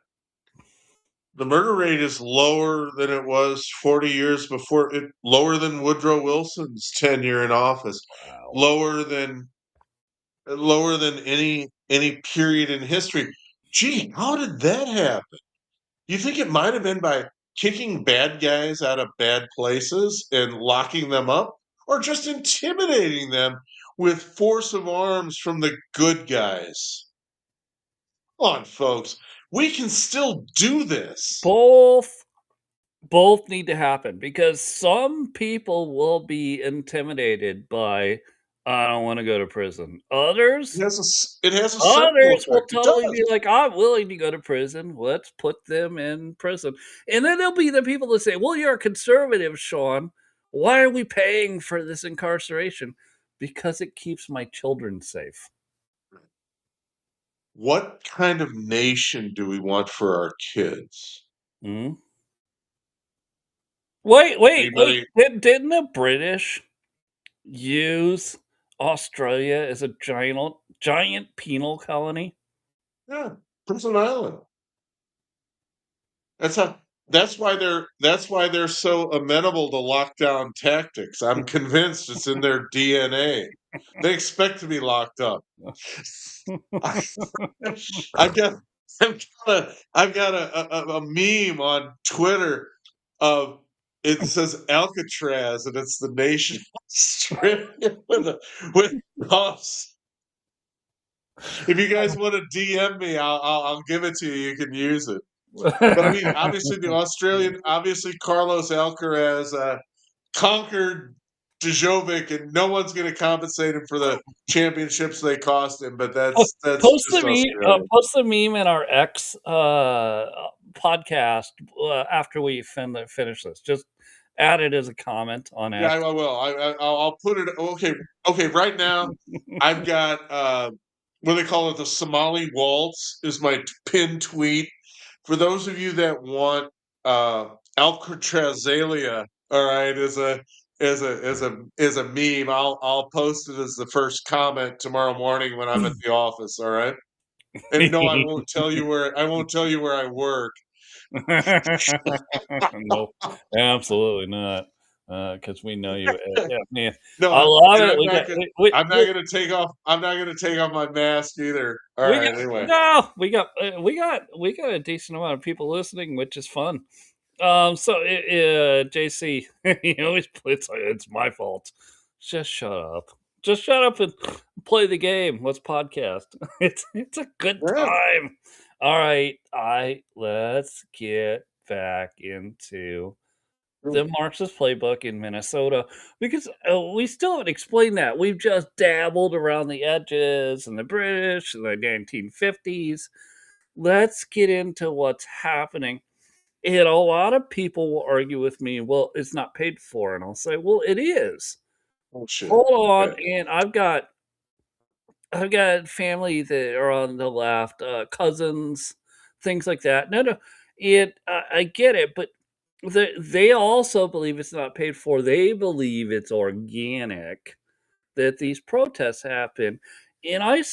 the murder rate is lower than it was 40 years before it, lower than Woodrow Wilson's tenure in office, Wow. lower than any period in history. Gee, how did that happen? You think it might have been by kicking bad guys out of bad places and locking them up, or just intimidating them with force of arms from the good guys? Come on, folks. We can still do this. Both need to happen because some people will be intimidated by I don't want to go to prison. Others It has a circle will effect. It totally be does. like, I'm willing to go to prison. Let's put them in prison. And then there'll be the people that say, well, you're a conservative, Sean. Why are we paying for this incarceration? Because it keeps my children safe. What kind of nation do we want for our kids? Hmm? Wait. Anybody? Didn't the British use Australia as a giant penal colony? Yeah, Prison Island. That's why they're so amenable to lockdown tactics. I'm convinced it's in their DNA. They expect to be locked up. I, I've got I've got a meme on Twitter of It says Alcatraz, and it's the nation of Australia with puffs. If you guys want to DM me, I'll give it to you. You can use it. But I mean, obviously Carlos Alcaraz conquered Djokovic, and no one's going to compensate him for the championships they cost him. But that's Post just the meme. Australia. Post the meme in our X podcast after we finish this. Just add it as a comment on Yeah, X. I will. I'll put it. Okay. Right now, I've got what do they call it? The Somali waltz is my pinned tweet. For those of you that want Alcatrazalia, all right, as a meme, I'll post it as the first comment tomorrow morning when I'm at the office. All right, and no, I won't tell you where I work. No, absolutely not. Because we know you. Yeah, man, No, I love and it. I'm not gonna take off. I'm not gonna take off my mask either. All We right. got Anyway, no, we got a decent amount of people listening, which is fun. So JC, you always it's my fault. Just shut up. Just shut up and play the game. Let's podcast. It's a good yeah. time. All right, let's get back into the Marxist playbook in Minnesota because we still haven't explained that. We've just dabbled around the edges and the British and the 1950s. Let's get into what's happening. And a lot of people will argue with me, well, it's not paid for. And I'll say, well, it is. Oh shit. Hold on. Okay. And I've got family that are on the left, cousins, things like that. No, I get it, but they also believe it's not paid for. They believe it's organic that these protests happen. And I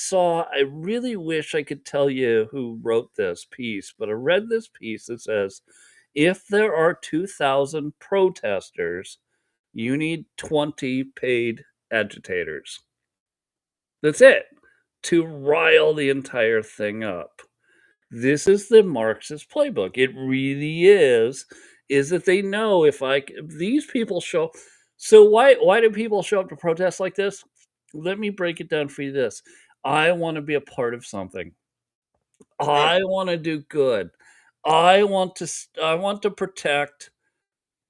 really wish I could tell you who wrote this piece, but I read this piece that says if there are 2,000 protesters, you need 20 paid agitators. That's it to rile the entire thing up. This is the Marxist playbook. It really is. Is that they know if these people show. So why do people show up to protests like this? Let me break it down for you. This I want to be a part of something. I want to do good. I want to protect.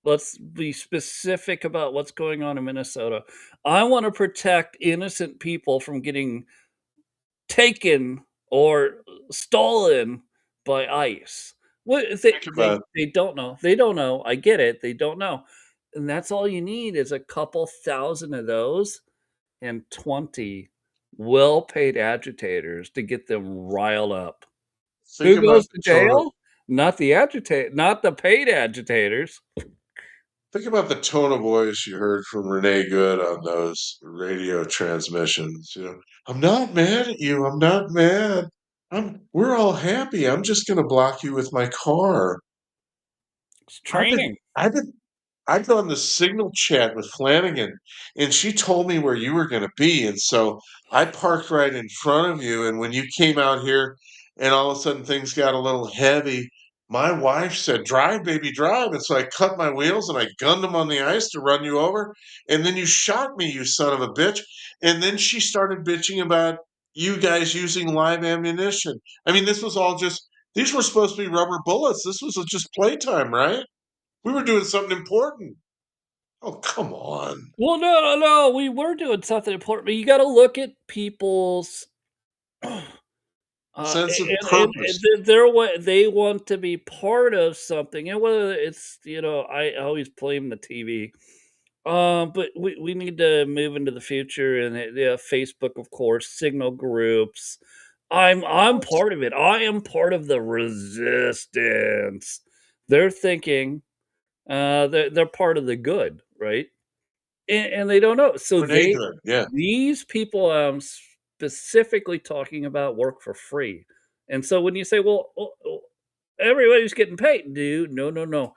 Let's be specific about what's going on in Minnesota. I want to protect innocent people from getting taken or stolen by ICE. What Think about they don't know. They don't know. I get it. They don't know. And that's all you need is a couple thousand of those and 20 well-paid agitators to get them riled up. think Who about goes the to tone of, jail? Not the paid agitators. think about the tone of voice you heard from Renee Good on those radio transmissions. I'm not mad at you. I'm not mad. We're all happy. I'm just gonna block you with my car. It's I've been training. I've been I've done the signal chat with Flanagan, and she told me where you were going to be. And so I parked right in front of you. And when you came out here and all of a sudden things got a little heavy, my wife said, "Drive, baby, drive." And so I cut my wheels and I gunned them on the ice to run you over. And then you shot me, you son of a bitch. And then she started bitching about you guys using live ammunition. I mean, these were supposed to be rubber bullets. This was just playtime, right? We were doing something important. Oh, come on. Well, no. We were doing something important, but you got to look at people's Sense of and purpose. they want to be part of something, and whether it's I always blame the TV, but we need to move into the future and Facebook, of course, signal groups. I'm part of it. I am part of the resistance. They're thinking they're part of the good, right? And they don't know. So Renee Good, yeah. these people I'm specifically talking about work for free. And so when you say, well, everybody's getting paid, dude, no.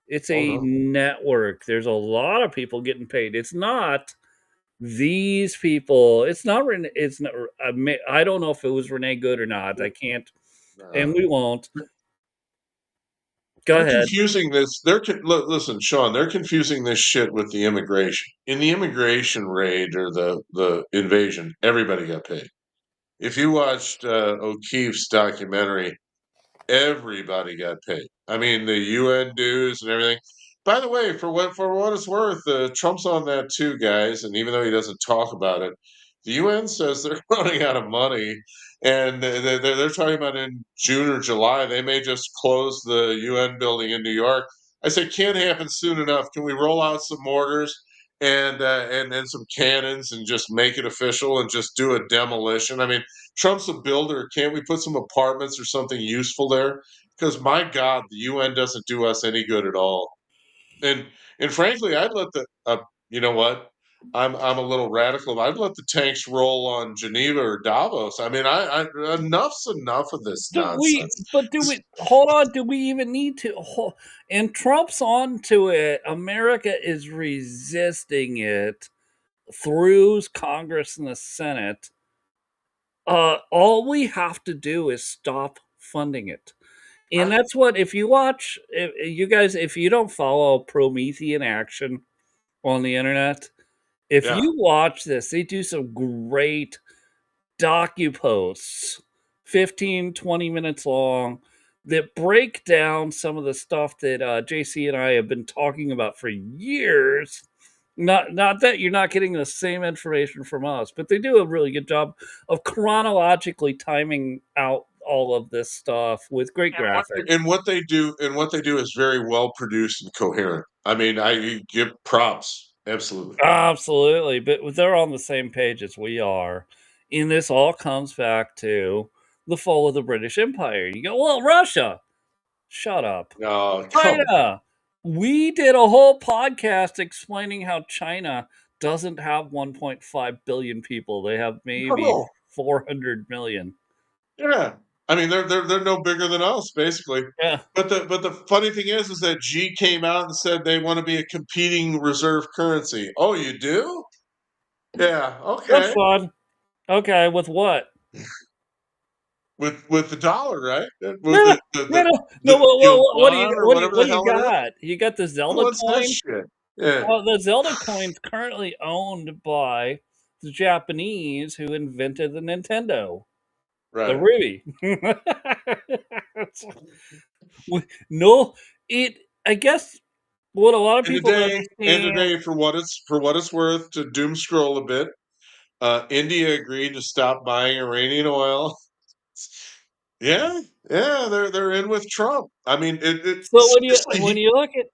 It's Oh, a no. network. There's a lot of people getting paid. It's not these people. It's not. It's not. I don't know if it was Renee Good or not. I can't, and we won't. Go They're ahead. confusing this. Listen, Sean. They're confusing this shit with the immigration. In the immigration raid or the invasion, everybody got paid. If you watched O'Keefe's documentary, everybody got paid. I mean, the UN dues and everything. By the way, for what it's worth, Trump's on that too, guys. And even though he doesn't talk about it, the UN says they're running out of money, and they're talking about in June or July they may just close the UN building in New York. I said, can't happen soon enough. Can we roll out some mortars and some cannons and just make it official and just do a demolition? I mean, Trump's a builder. Can't we put some apartments or something useful there? Because my God, the UN doesn't do us any good at all. And frankly, I'd let the you know what? I'm a little radical. I'd let the tanks roll on Geneva or Davos. I mean, enough's enough of this nonsense. Hold on, do we even need to? And Trump's onto it. America is resisting it through Congress and the Senate. All we have to do is stop funding it. And that's what, if you watch, you guys, if you don't follow Promethean Action on the internet, if Yeah. you watch this, they do some great docu-posts, 15, 20 minutes long, that break down some of the stuff that JC and I have been talking about for years. Not that you're not getting the same information from us, but they do a really good job of chronologically timing out all of this stuff with great graphics. And what they do is very well produced and coherent. I mean, I give props. Absolutely. Absolutely, but they're on the same page as we are. And this all comes back to the fall of the British Empire. You go, well, Russia. Shut up. No, come on. China. We did a whole podcast explaining how China doesn't have 1.5 billion people. They have maybe No. 400 million. Yeah. I mean, they're no bigger than us, basically. Yeah, But the funny thing is that G came out and said they want to be a competing reserve currency. Oh, you do? Yeah. that's Okay. fun. Okay, with what? With the dollar, right? With No, no. What do you yuan or whatever the hell it is. got? You got the Zelda What's that coin. shit? Yeah. The Zelda coin's currently owned by the Japanese who invented the Nintendo, the Right. Ruby. No, I guess what a lot of And people don't today, understand. for what it's worth, to doom scroll a bit, India agreed to stop buying Iranian oil. Yeah, yeah, they're in with Trump. I mean, it So seriously. when you look at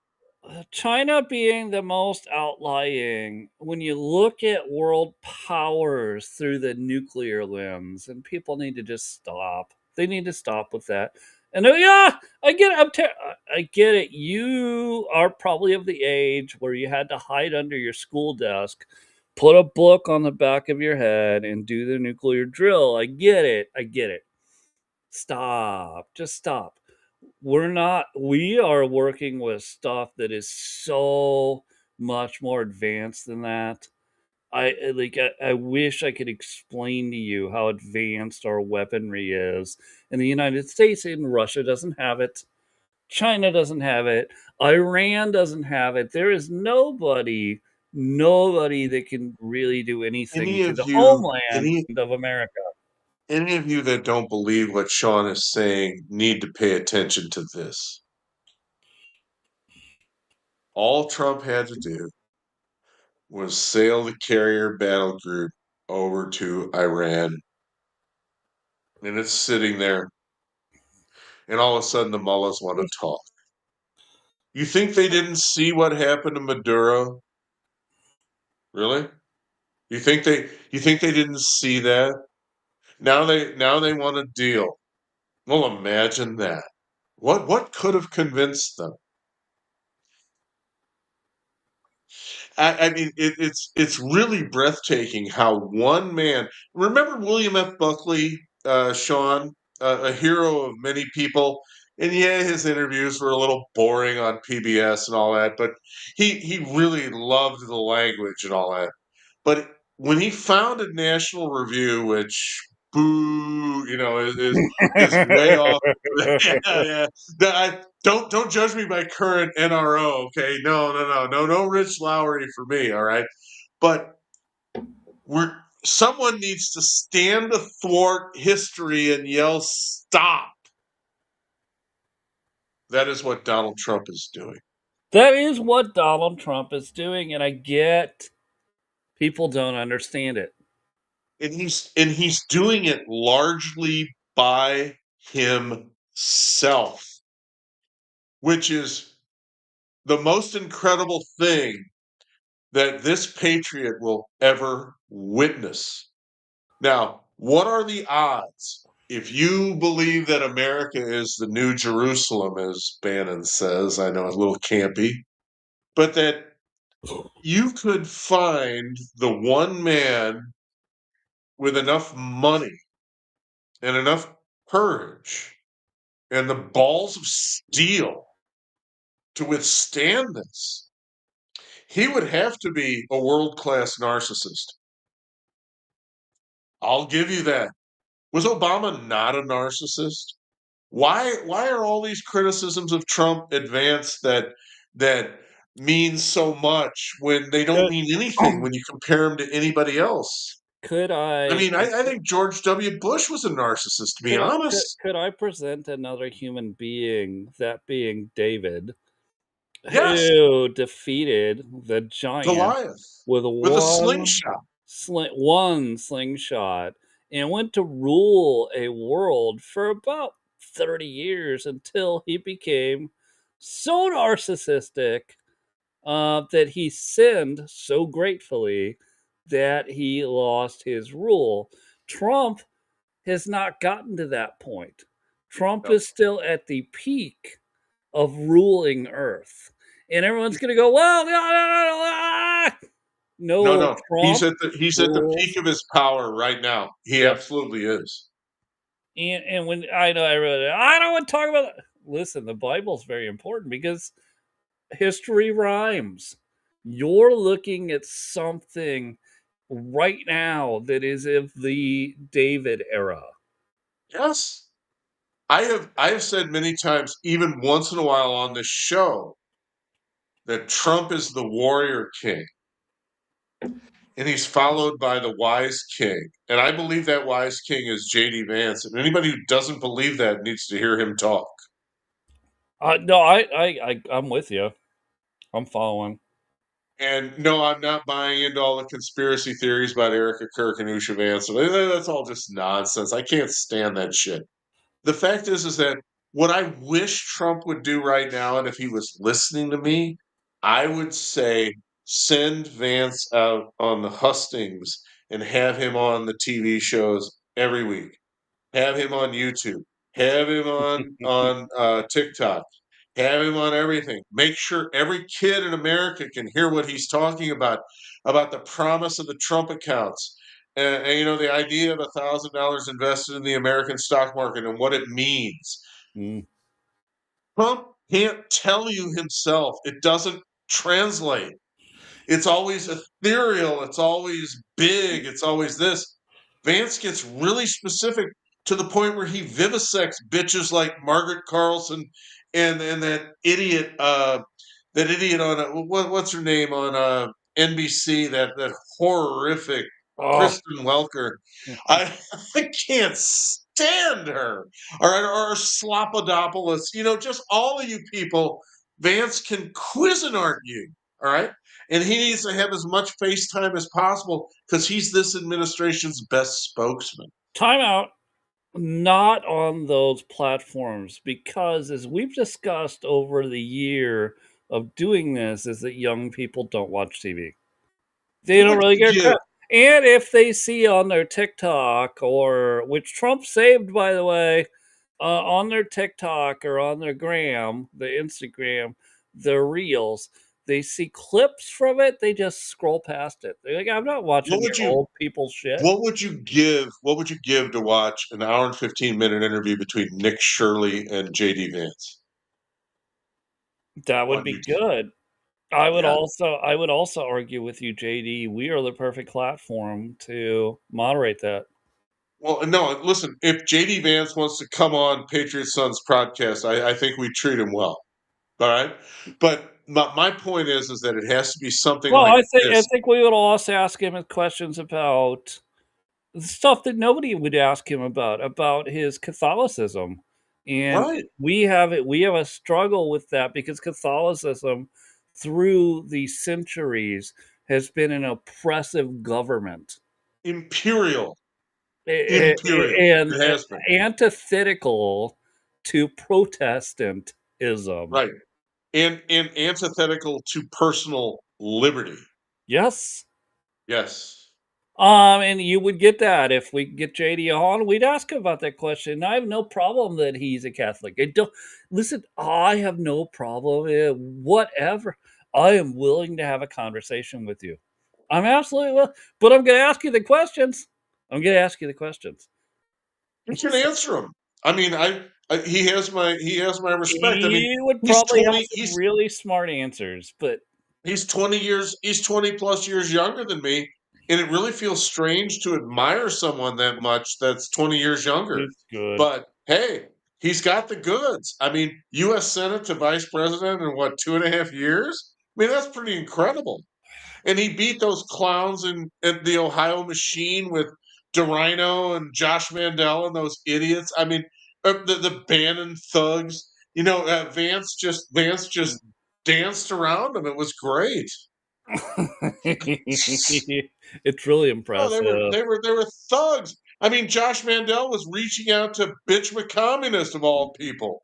China being the most outlying, when you look at world powers through the nuclear lens, and people need to just stop. They need to stop with that. And yeah, I get it. I get it. You are probably of the age where you had to hide under your school desk, put a book on the back of your head, and do the nuclear drill. I get it. I get it. Stop. Just stop. We are working with stuff that is so much more advanced than that. I wish I could explain to you how advanced our weaponry is in the United States, and Russia doesn't have it. China doesn't have it. Iran doesn't have it. There is nobody that can really do anything Any to of the you, homeland any of America. any of you that don't believe what Sean is saying need to pay attention to this. All Trump had to do was sail the carrier battle group over to Iran, and it's sitting there, and all of a sudden the mullahs want to talk. You think they didn't see what happened to Maduro? Really? You think they didn't see that? Now they want a deal. Well, imagine that. What could have convinced them? I mean, it's really breathtaking how one man. Remember William F. Buckley, Sean, a hero of many people, and yeah, his interviews were a little boring on PBS and all that, but he really loved the language and all that. But when he founded National Review, which boo, is way off. Yeah. Don't judge me by current NRO, okay? No, Rich Lowry for me, all right? But someone needs to stand athwart history and yell stop. That is what Donald Trump is doing. That is what Donald Trump is doing, and I get people don't understand it. And he's doing it largely by himself, which is the most incredible thing that this patriot will ever witness. Now, what are the odds? If you believe that America is the New Jerusalem, as Bannon says, I know it's a little campy, but that you could find the one man with enough money and enough courage and the balls of steel to withstand this, he would have to be a world-class narcissist. I'll give you that. Was Obama not a narcissist? Why are all these criticisms of Trump advanced that mean so much when they don't mean anything when you compare him to anybody else? Could I I? mean, I think George W. Bush was a narcissist, to be honest. Could I present another human being, that being David, Yes, who defeated the giant Goliath with with a slingshot. one slingshot and went to rule a world for about 30 years until he became so narcissistic that he sinned so gratefully that he lost his rule. Trump has not gotten to that point. Trump No. is still at the peak of ruling Earth. And everyone's going to go, well, no, No. He's Trump at the rules. peak of his power right now. He Yep. absolutely is. And when I know I don't want to talk about that. Listen, the Bible's very important because history rhymes. You're looking at something right now that is of the David era. Yes. I have said many times, even once in a while on this show, that Trump is the warrior king. And he's followed by the wise king. And I believe that wise king is J.D. Vance. And anybody who doesn't believe that needs to hear him talk. No, I'm with you. I'm following. And no, I'm not buying into all the conspiracy theories about Erica Kirk and Usha Vance. That's all just nonsense. I can't stand that shit. The fact is that what I wish Trump would do right now, and if he was listening to me, I would say send Vance out on the hustings and have him on the TV shows every week. Have him on YouTube. Have him on TikTok. Have him on everything. Make sure every kid in America can hear what he's talking about the promise of the Trump accounts. And the idea of $1,000 invested in the American stock market and what it means. Trump can't tell you himself. It doesn't translate. It's always ethereal. It's always big. It's always this. Vance gets really specific to the point where he vivisects bitches like Margaret Carlson and that idiot on what's her name on NBC, that horrific Kristen Welker. I can't stand her. All right, or Slopodopoulos. Just all of you people. Vance can Cuisinart you. All right, and he needs to have as much face time as possible because he's this administration's best spokesman. Time out. Not on those platforms, because as we've discussed over the year of doing this, is that young people don't watch TV. They don't really care crap. And if they see on their TikTok, or which Trump saved, by the way, on their TikTok or on their gram, the Instagram, the reels, they see clips from it, they just scroll past it. They're like, I'm not watching your old people shit. What would you give to watch an hour and 15-minute interview between Nick Shirley and J.D. Vance? That would be good. I would also argue with you, JD. We are the perfect platform to moderate that. Well, no, listen, if JD Vance wants to come on Patriot Sons podcast, I think we treat him well. All right. But my point is that it has to be something Well, like I this. think we would also ask him questions about the stuff that nobody would ask him about his Catholicism. And Right. we have a struggle with that because Catholicism through the centuries has been an oppressive government. Imperial. And It has been. antithetical to Protestantism. Right. And antithetical to personal liberty. Yes. Yes. And you would get that if we get JD on, we'd ask him about that question. I have no problem that he's a Catholic. I don't listen. I have no problem. Whatever. I am willing to have a conversation with you. I'm absolutely well, but I'm going to ask you the questions. I'm going to ask you the questions. You can answer him. I mean, he has my respect. I mean, You would he's probably have 20 some really smart answers, but he's 20 plus years younger than me, and it really feels strange to admire someone that much that's 20 years younger. it's good. But hey, he's got the goods. I mean, US Senate to vice president in what, 2.5 years? I mean, that's pretty incredible. And he beat those clowns in the Ohio machine with DeRhino and Josh Mandel and those idiots. I mean, the Bannon thugs. You know, Vance just danced around them. It was great. It's really Oh, impressive. they were thugs. I mean, Josh Mandel was reaching out to bitch McCommunist of all people.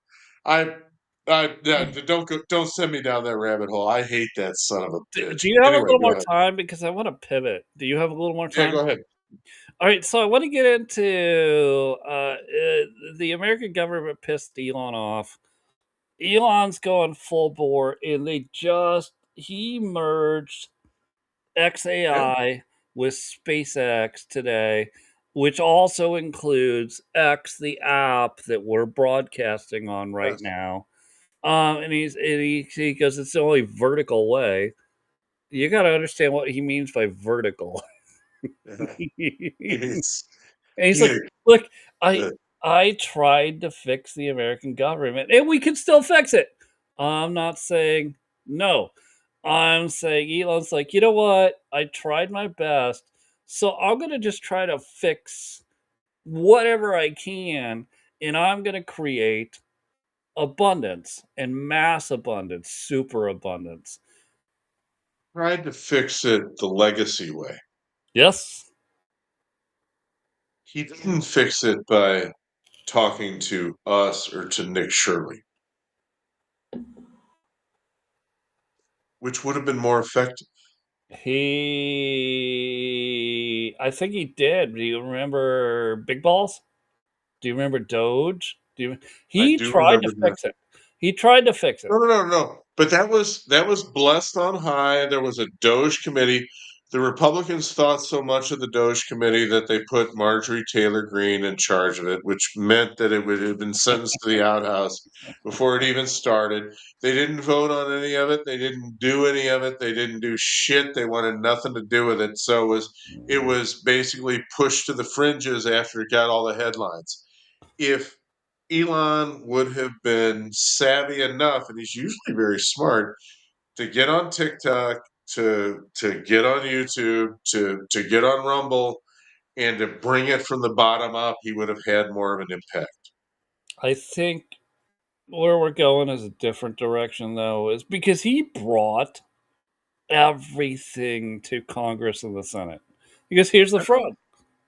Don't send me down that rabbit hole. I hate that son of a bitch. Do you have a Anyway, little go more ahead. time? Because I want to pivot. Do you have a little more Yeah, time? go ahead. All right, so I want to get into the American government pissed Elon off. Elon's going full bore, and he merged Yeah. XAI with SpaceX today, which also includes X, the app that we're broadcasting on right Yes. now. And he goes, it's the only vertical way. You got to understand what he means by vertical. It's And he's like, yeah, "Look, uh, I tried to fix the American government, and we can still fix it." I'm not saying no. I'm saying Elon's like, you know what? I tried my best, so I'm gonna just try to fix whatever I can, and I'm gonna create abundance and mass abundance, super abundance. tried to fix it the legacy way. Yes. He didn't fix it by talking to us or to Nick Shirley, which would have been more effective. I think he did. Do you remember Big Balls? Do you remember Doge? I He do tried to remember that. fix it. He tried to fix it. No. But that was blessed on high. There was a Doge committee. The Republicans thought so much of the Doge committee that they put Marjorie Taylor Greene in charge of it, which meant that it would have been sentenced to the outhouse before it even started. They didn't vote on any of it. They didn't do any of it. They didn't do shit. They wanted nothing to do with it. So it was basically pushed to the fringes after it got all the headlines. If Elon would have been savvy enough, and he's usually very smart, to get on TikTok, to get on YouTube, to get on Rumble, and to bring it from the bottom up, he would have had more of an impact. I think where we're going is a different direction, though, is because he brought everything to Congress and the Senate. Because here's the fraud.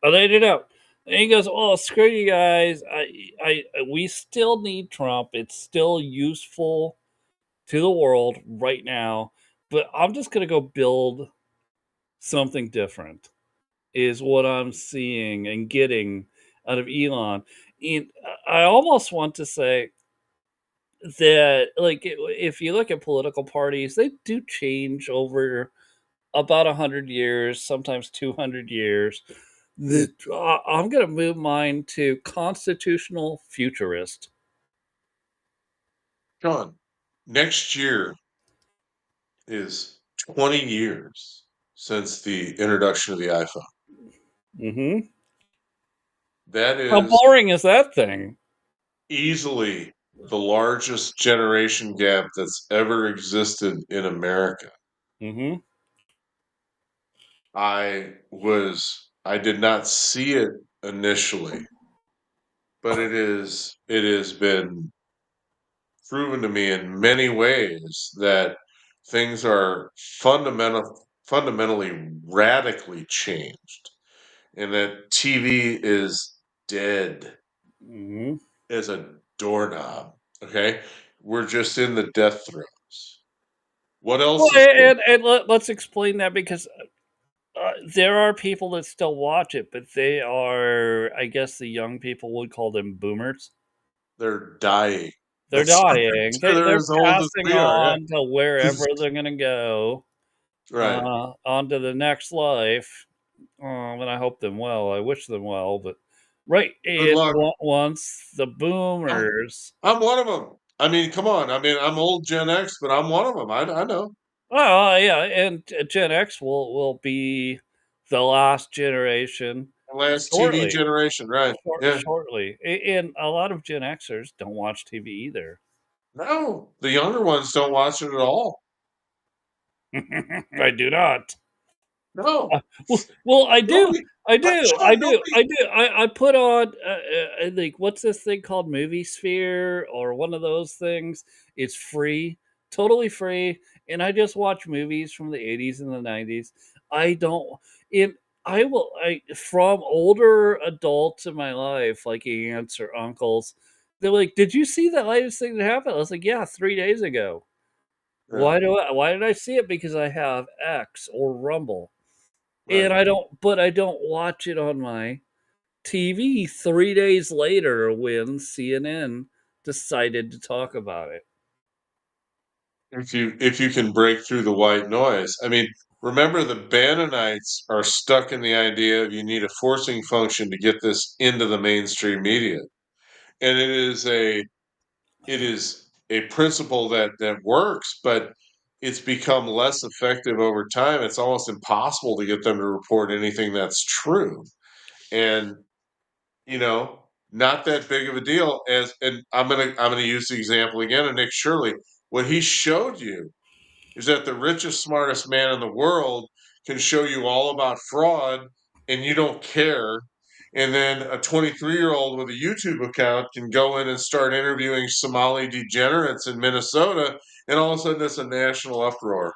I laid it out. And he goes, "Oh, screw you guys. We still need Trump. It's still useful to the world right now, but I'm just going to go build something different." Is what I'm seeing and getting out of Elon. And I almost want to say that, like, if you look at political parties, they do change over about 100 years, sometimes 200 years. I'm going to move mine to constitutional futurist. John, next year is 20 years since the introduction of the iPhone. Mm-hmm. That How is boring is that thing? easily the largest generation gap that's ever existed in America. Mm-hmm. I did not see it initially, but it has been proven to me in many ways that things are fundamentally radically changed, and that TV is dead Mm-hmm. as a doorknob. Okay, we're just in the death throes. What Well, else is going? let's explain that, because there are people that still watch it, but they are, I guess, the young people would call them boomers. They're dying. They're That's dying. they're They're as old as passing we are. Yeah, on to wherever they're going to go, right. on to the next life. And I hope them well. I wish them well, but right, Good luck. once the I'm boomers. I'm one of them. I mean, come on. I mean, I'm old Gen X, but I'm one of them. I know. Oh, yeah, and Gen X will be the last generation The last TV shortly. generation, right? Yeah. Shortly, and a lot of Gen Xers don't watch TV either. No, the younger ones don't watch it at all. I do not. No. Well, I do. Nobody. I do. I Sean, do. nobody. I do. I put on, I think, what's this thing called, Movie Sphere, or one of those things. It's free, totally free, and I just watch movies from the 80s and the 90s. I don't. It. I will. I From older adults in my life, like aunts or uncles. They're like, "Did you see that latest thing that happened?" I was like, "Yeah, 3 days ago." Yeah. Why did I see it? Because I have X or Rumble. And Right. I don't watch it on my TV 3 days later when CNN decided to talk about it. If you can break through the white noise. I mean, remember the Bannonites are stuck in the idea of you need a forcing function to get this into the mainstream media. And it is a principle that works, but it's become less effective over time. It's almost impossible to get them to report anything that's true. And not that big of a deal as and I'm gonna use the example again of Nick Shirley. What he showed you is that the richest, smartest man in the world can show you all about fraud and you don't care. And then a 23-year-old with a YouTube account can go in and start interviewing Somali degenerates in Minnesota, and all of a sudden it's a national uproar.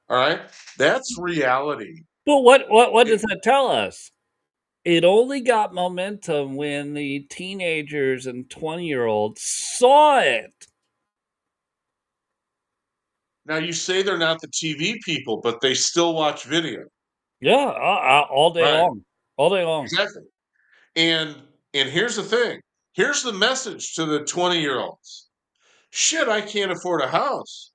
All right? That's reality. But what It- does that tell us? It only got momentum when the teenagers and 20-year-olds saw it. Now, you say they're not the TV people, but they still watch video. Yeah, all day Right. long. All day long. Exactly. And here's the thing. Here's the message to the 20-year-olds. Shit, I can't afford a house.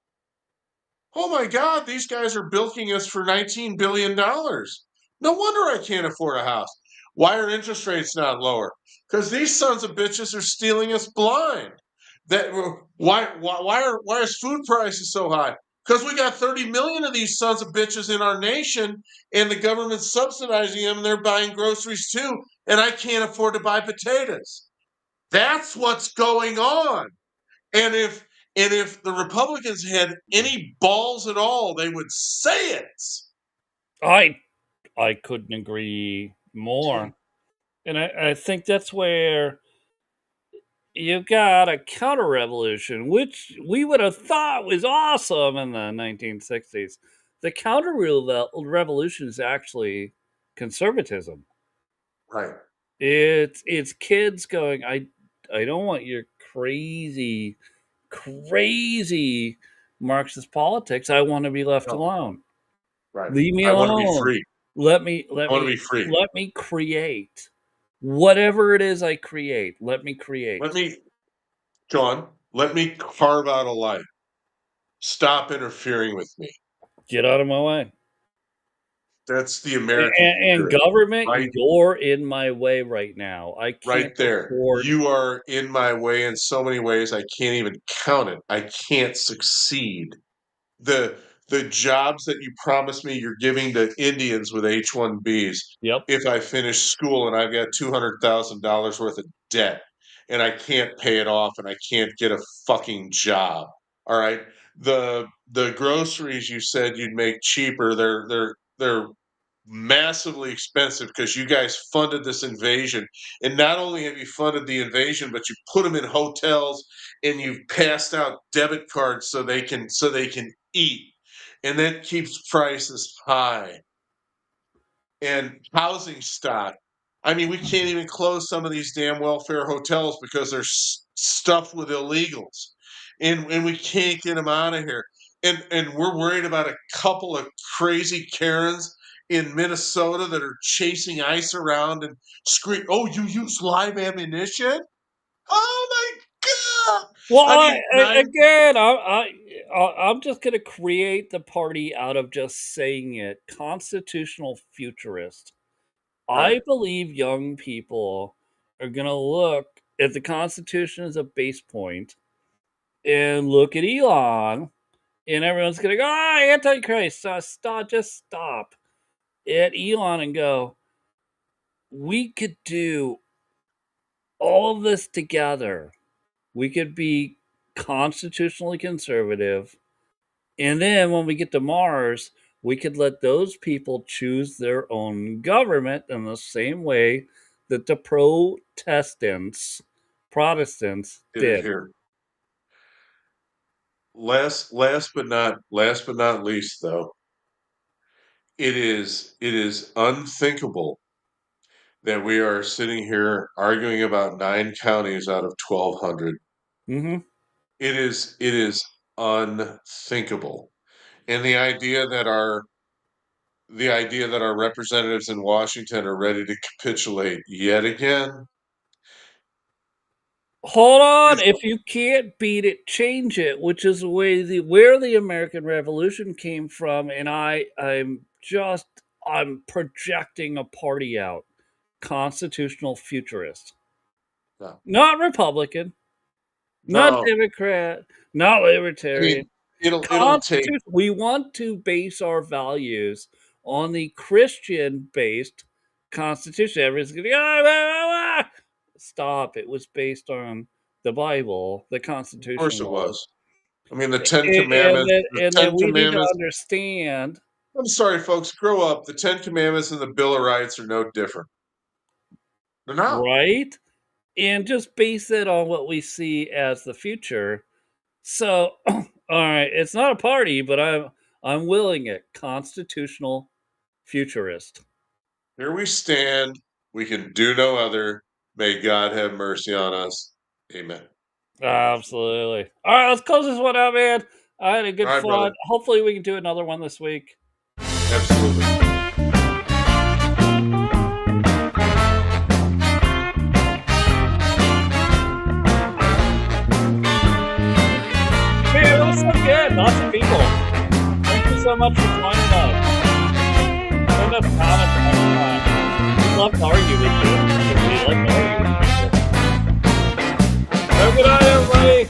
Oh my God, these guys are bilking us for $19 billion. No wonder I can't afford a house. Why are interest rates not lower? Because these sons of bitches are stealing us blind. That why is food prices so high? Because we got 30 million of these sons of bitches in our nation, and the government's subsidizing them, and they're buying groceries too, and I can't afford to buy potatoes. That's what's going on. And if the Republicans had any balls at all, they would say it. I I couldn't agree more. And I think that's where you got a counter revolution, which we would have thought was awesome in the 1960s. The counter revolution is actually conservatism. Right. It's kids going, I don't want your crazy Marxist politics. I want to be left No, alone. right. Leave me I want to be alone. free. Let me I want to be free. create whatever it is I create. Let me create. Let me, John, let me carve out a life. Stop interfering with me. Get out of my way. That's the American And spirit. government, Right, you're in my way right now. I right can't there. afford. You are in my way in so many ways I can't even count it. I can't succeed. The the jobs that you promised me you're giving to Indians with H-1Bs Yep. if I finish school and I've got $200,000 worth of debt and I can't pay it off and I can't get a fucking job. All right. The groceries you said you'd make cheaper, they're massively expensive because you guys funded this invasion. And not only have you funded the invasion, but you put them in hotels and you've passed out debit cards so they can eat. And that keeps prices high. And housing stock. I mean, we can't even close some of these damn welfare hotels because they're stuffed with illegals. And we can't get them out of here. And we're worried about a couple of crazy Karens in Minnesota that are chasing ICE around and scream, "Oh, you use live ammunition? Oh my God!" Well, I mean, I'm just going to create the party out of just saying it. Constitutional futurist. I Right. believe young people are going to look at the Constitution as a base point and look at Elon, and everyone's going to go, Antichrist, just stop at Elon and go, we could do all of this together. We could be constitutionally conservative. And then when we get to Mars, we could let those people choose their own government in the same way that the Protestants did it did. here. Last but not least, though, it is unthinkable that we are sitting here arguing about 9 counties out of 1,200. Mm-hmm. It is unthinkable, and the idea that our representatives in Washington are ready to capitulate yet again. Hold on, if you can't beat it, change it, which is where the American Revolution came from, and I'm projecting a party out. Constitutional futurist. No. Not Republican, not No. Democrat, not I mean, Libertarian. it'll take We want to base our values on the Christian-based Constitution. Everyone's going to go, stop. It was based on the Bible, the Constitution. Of course it laws. was. I mean, the 10 Commandments. And then we need to understand. I'm sorry, folks. Grow up. The 10 Commandments and the Bill of Rights are no different. They're not. Right? And just base it on what we see as the future. So, all right, it's not a party, but I'm willing it. Constitutional futurist. Here we stand. We can do no other. May God have mercy on us. Amen. Absolutely. All right, let's close this one out, man. I had a good All right, fun. brother. Hopefully, we can do another one this week. Absolutely. Man, it was so good. Lots of people. Thank you so much for joining us. Send us comments anytime. We'd love to argue with you. We like to argue with you. Have a good night, everybody.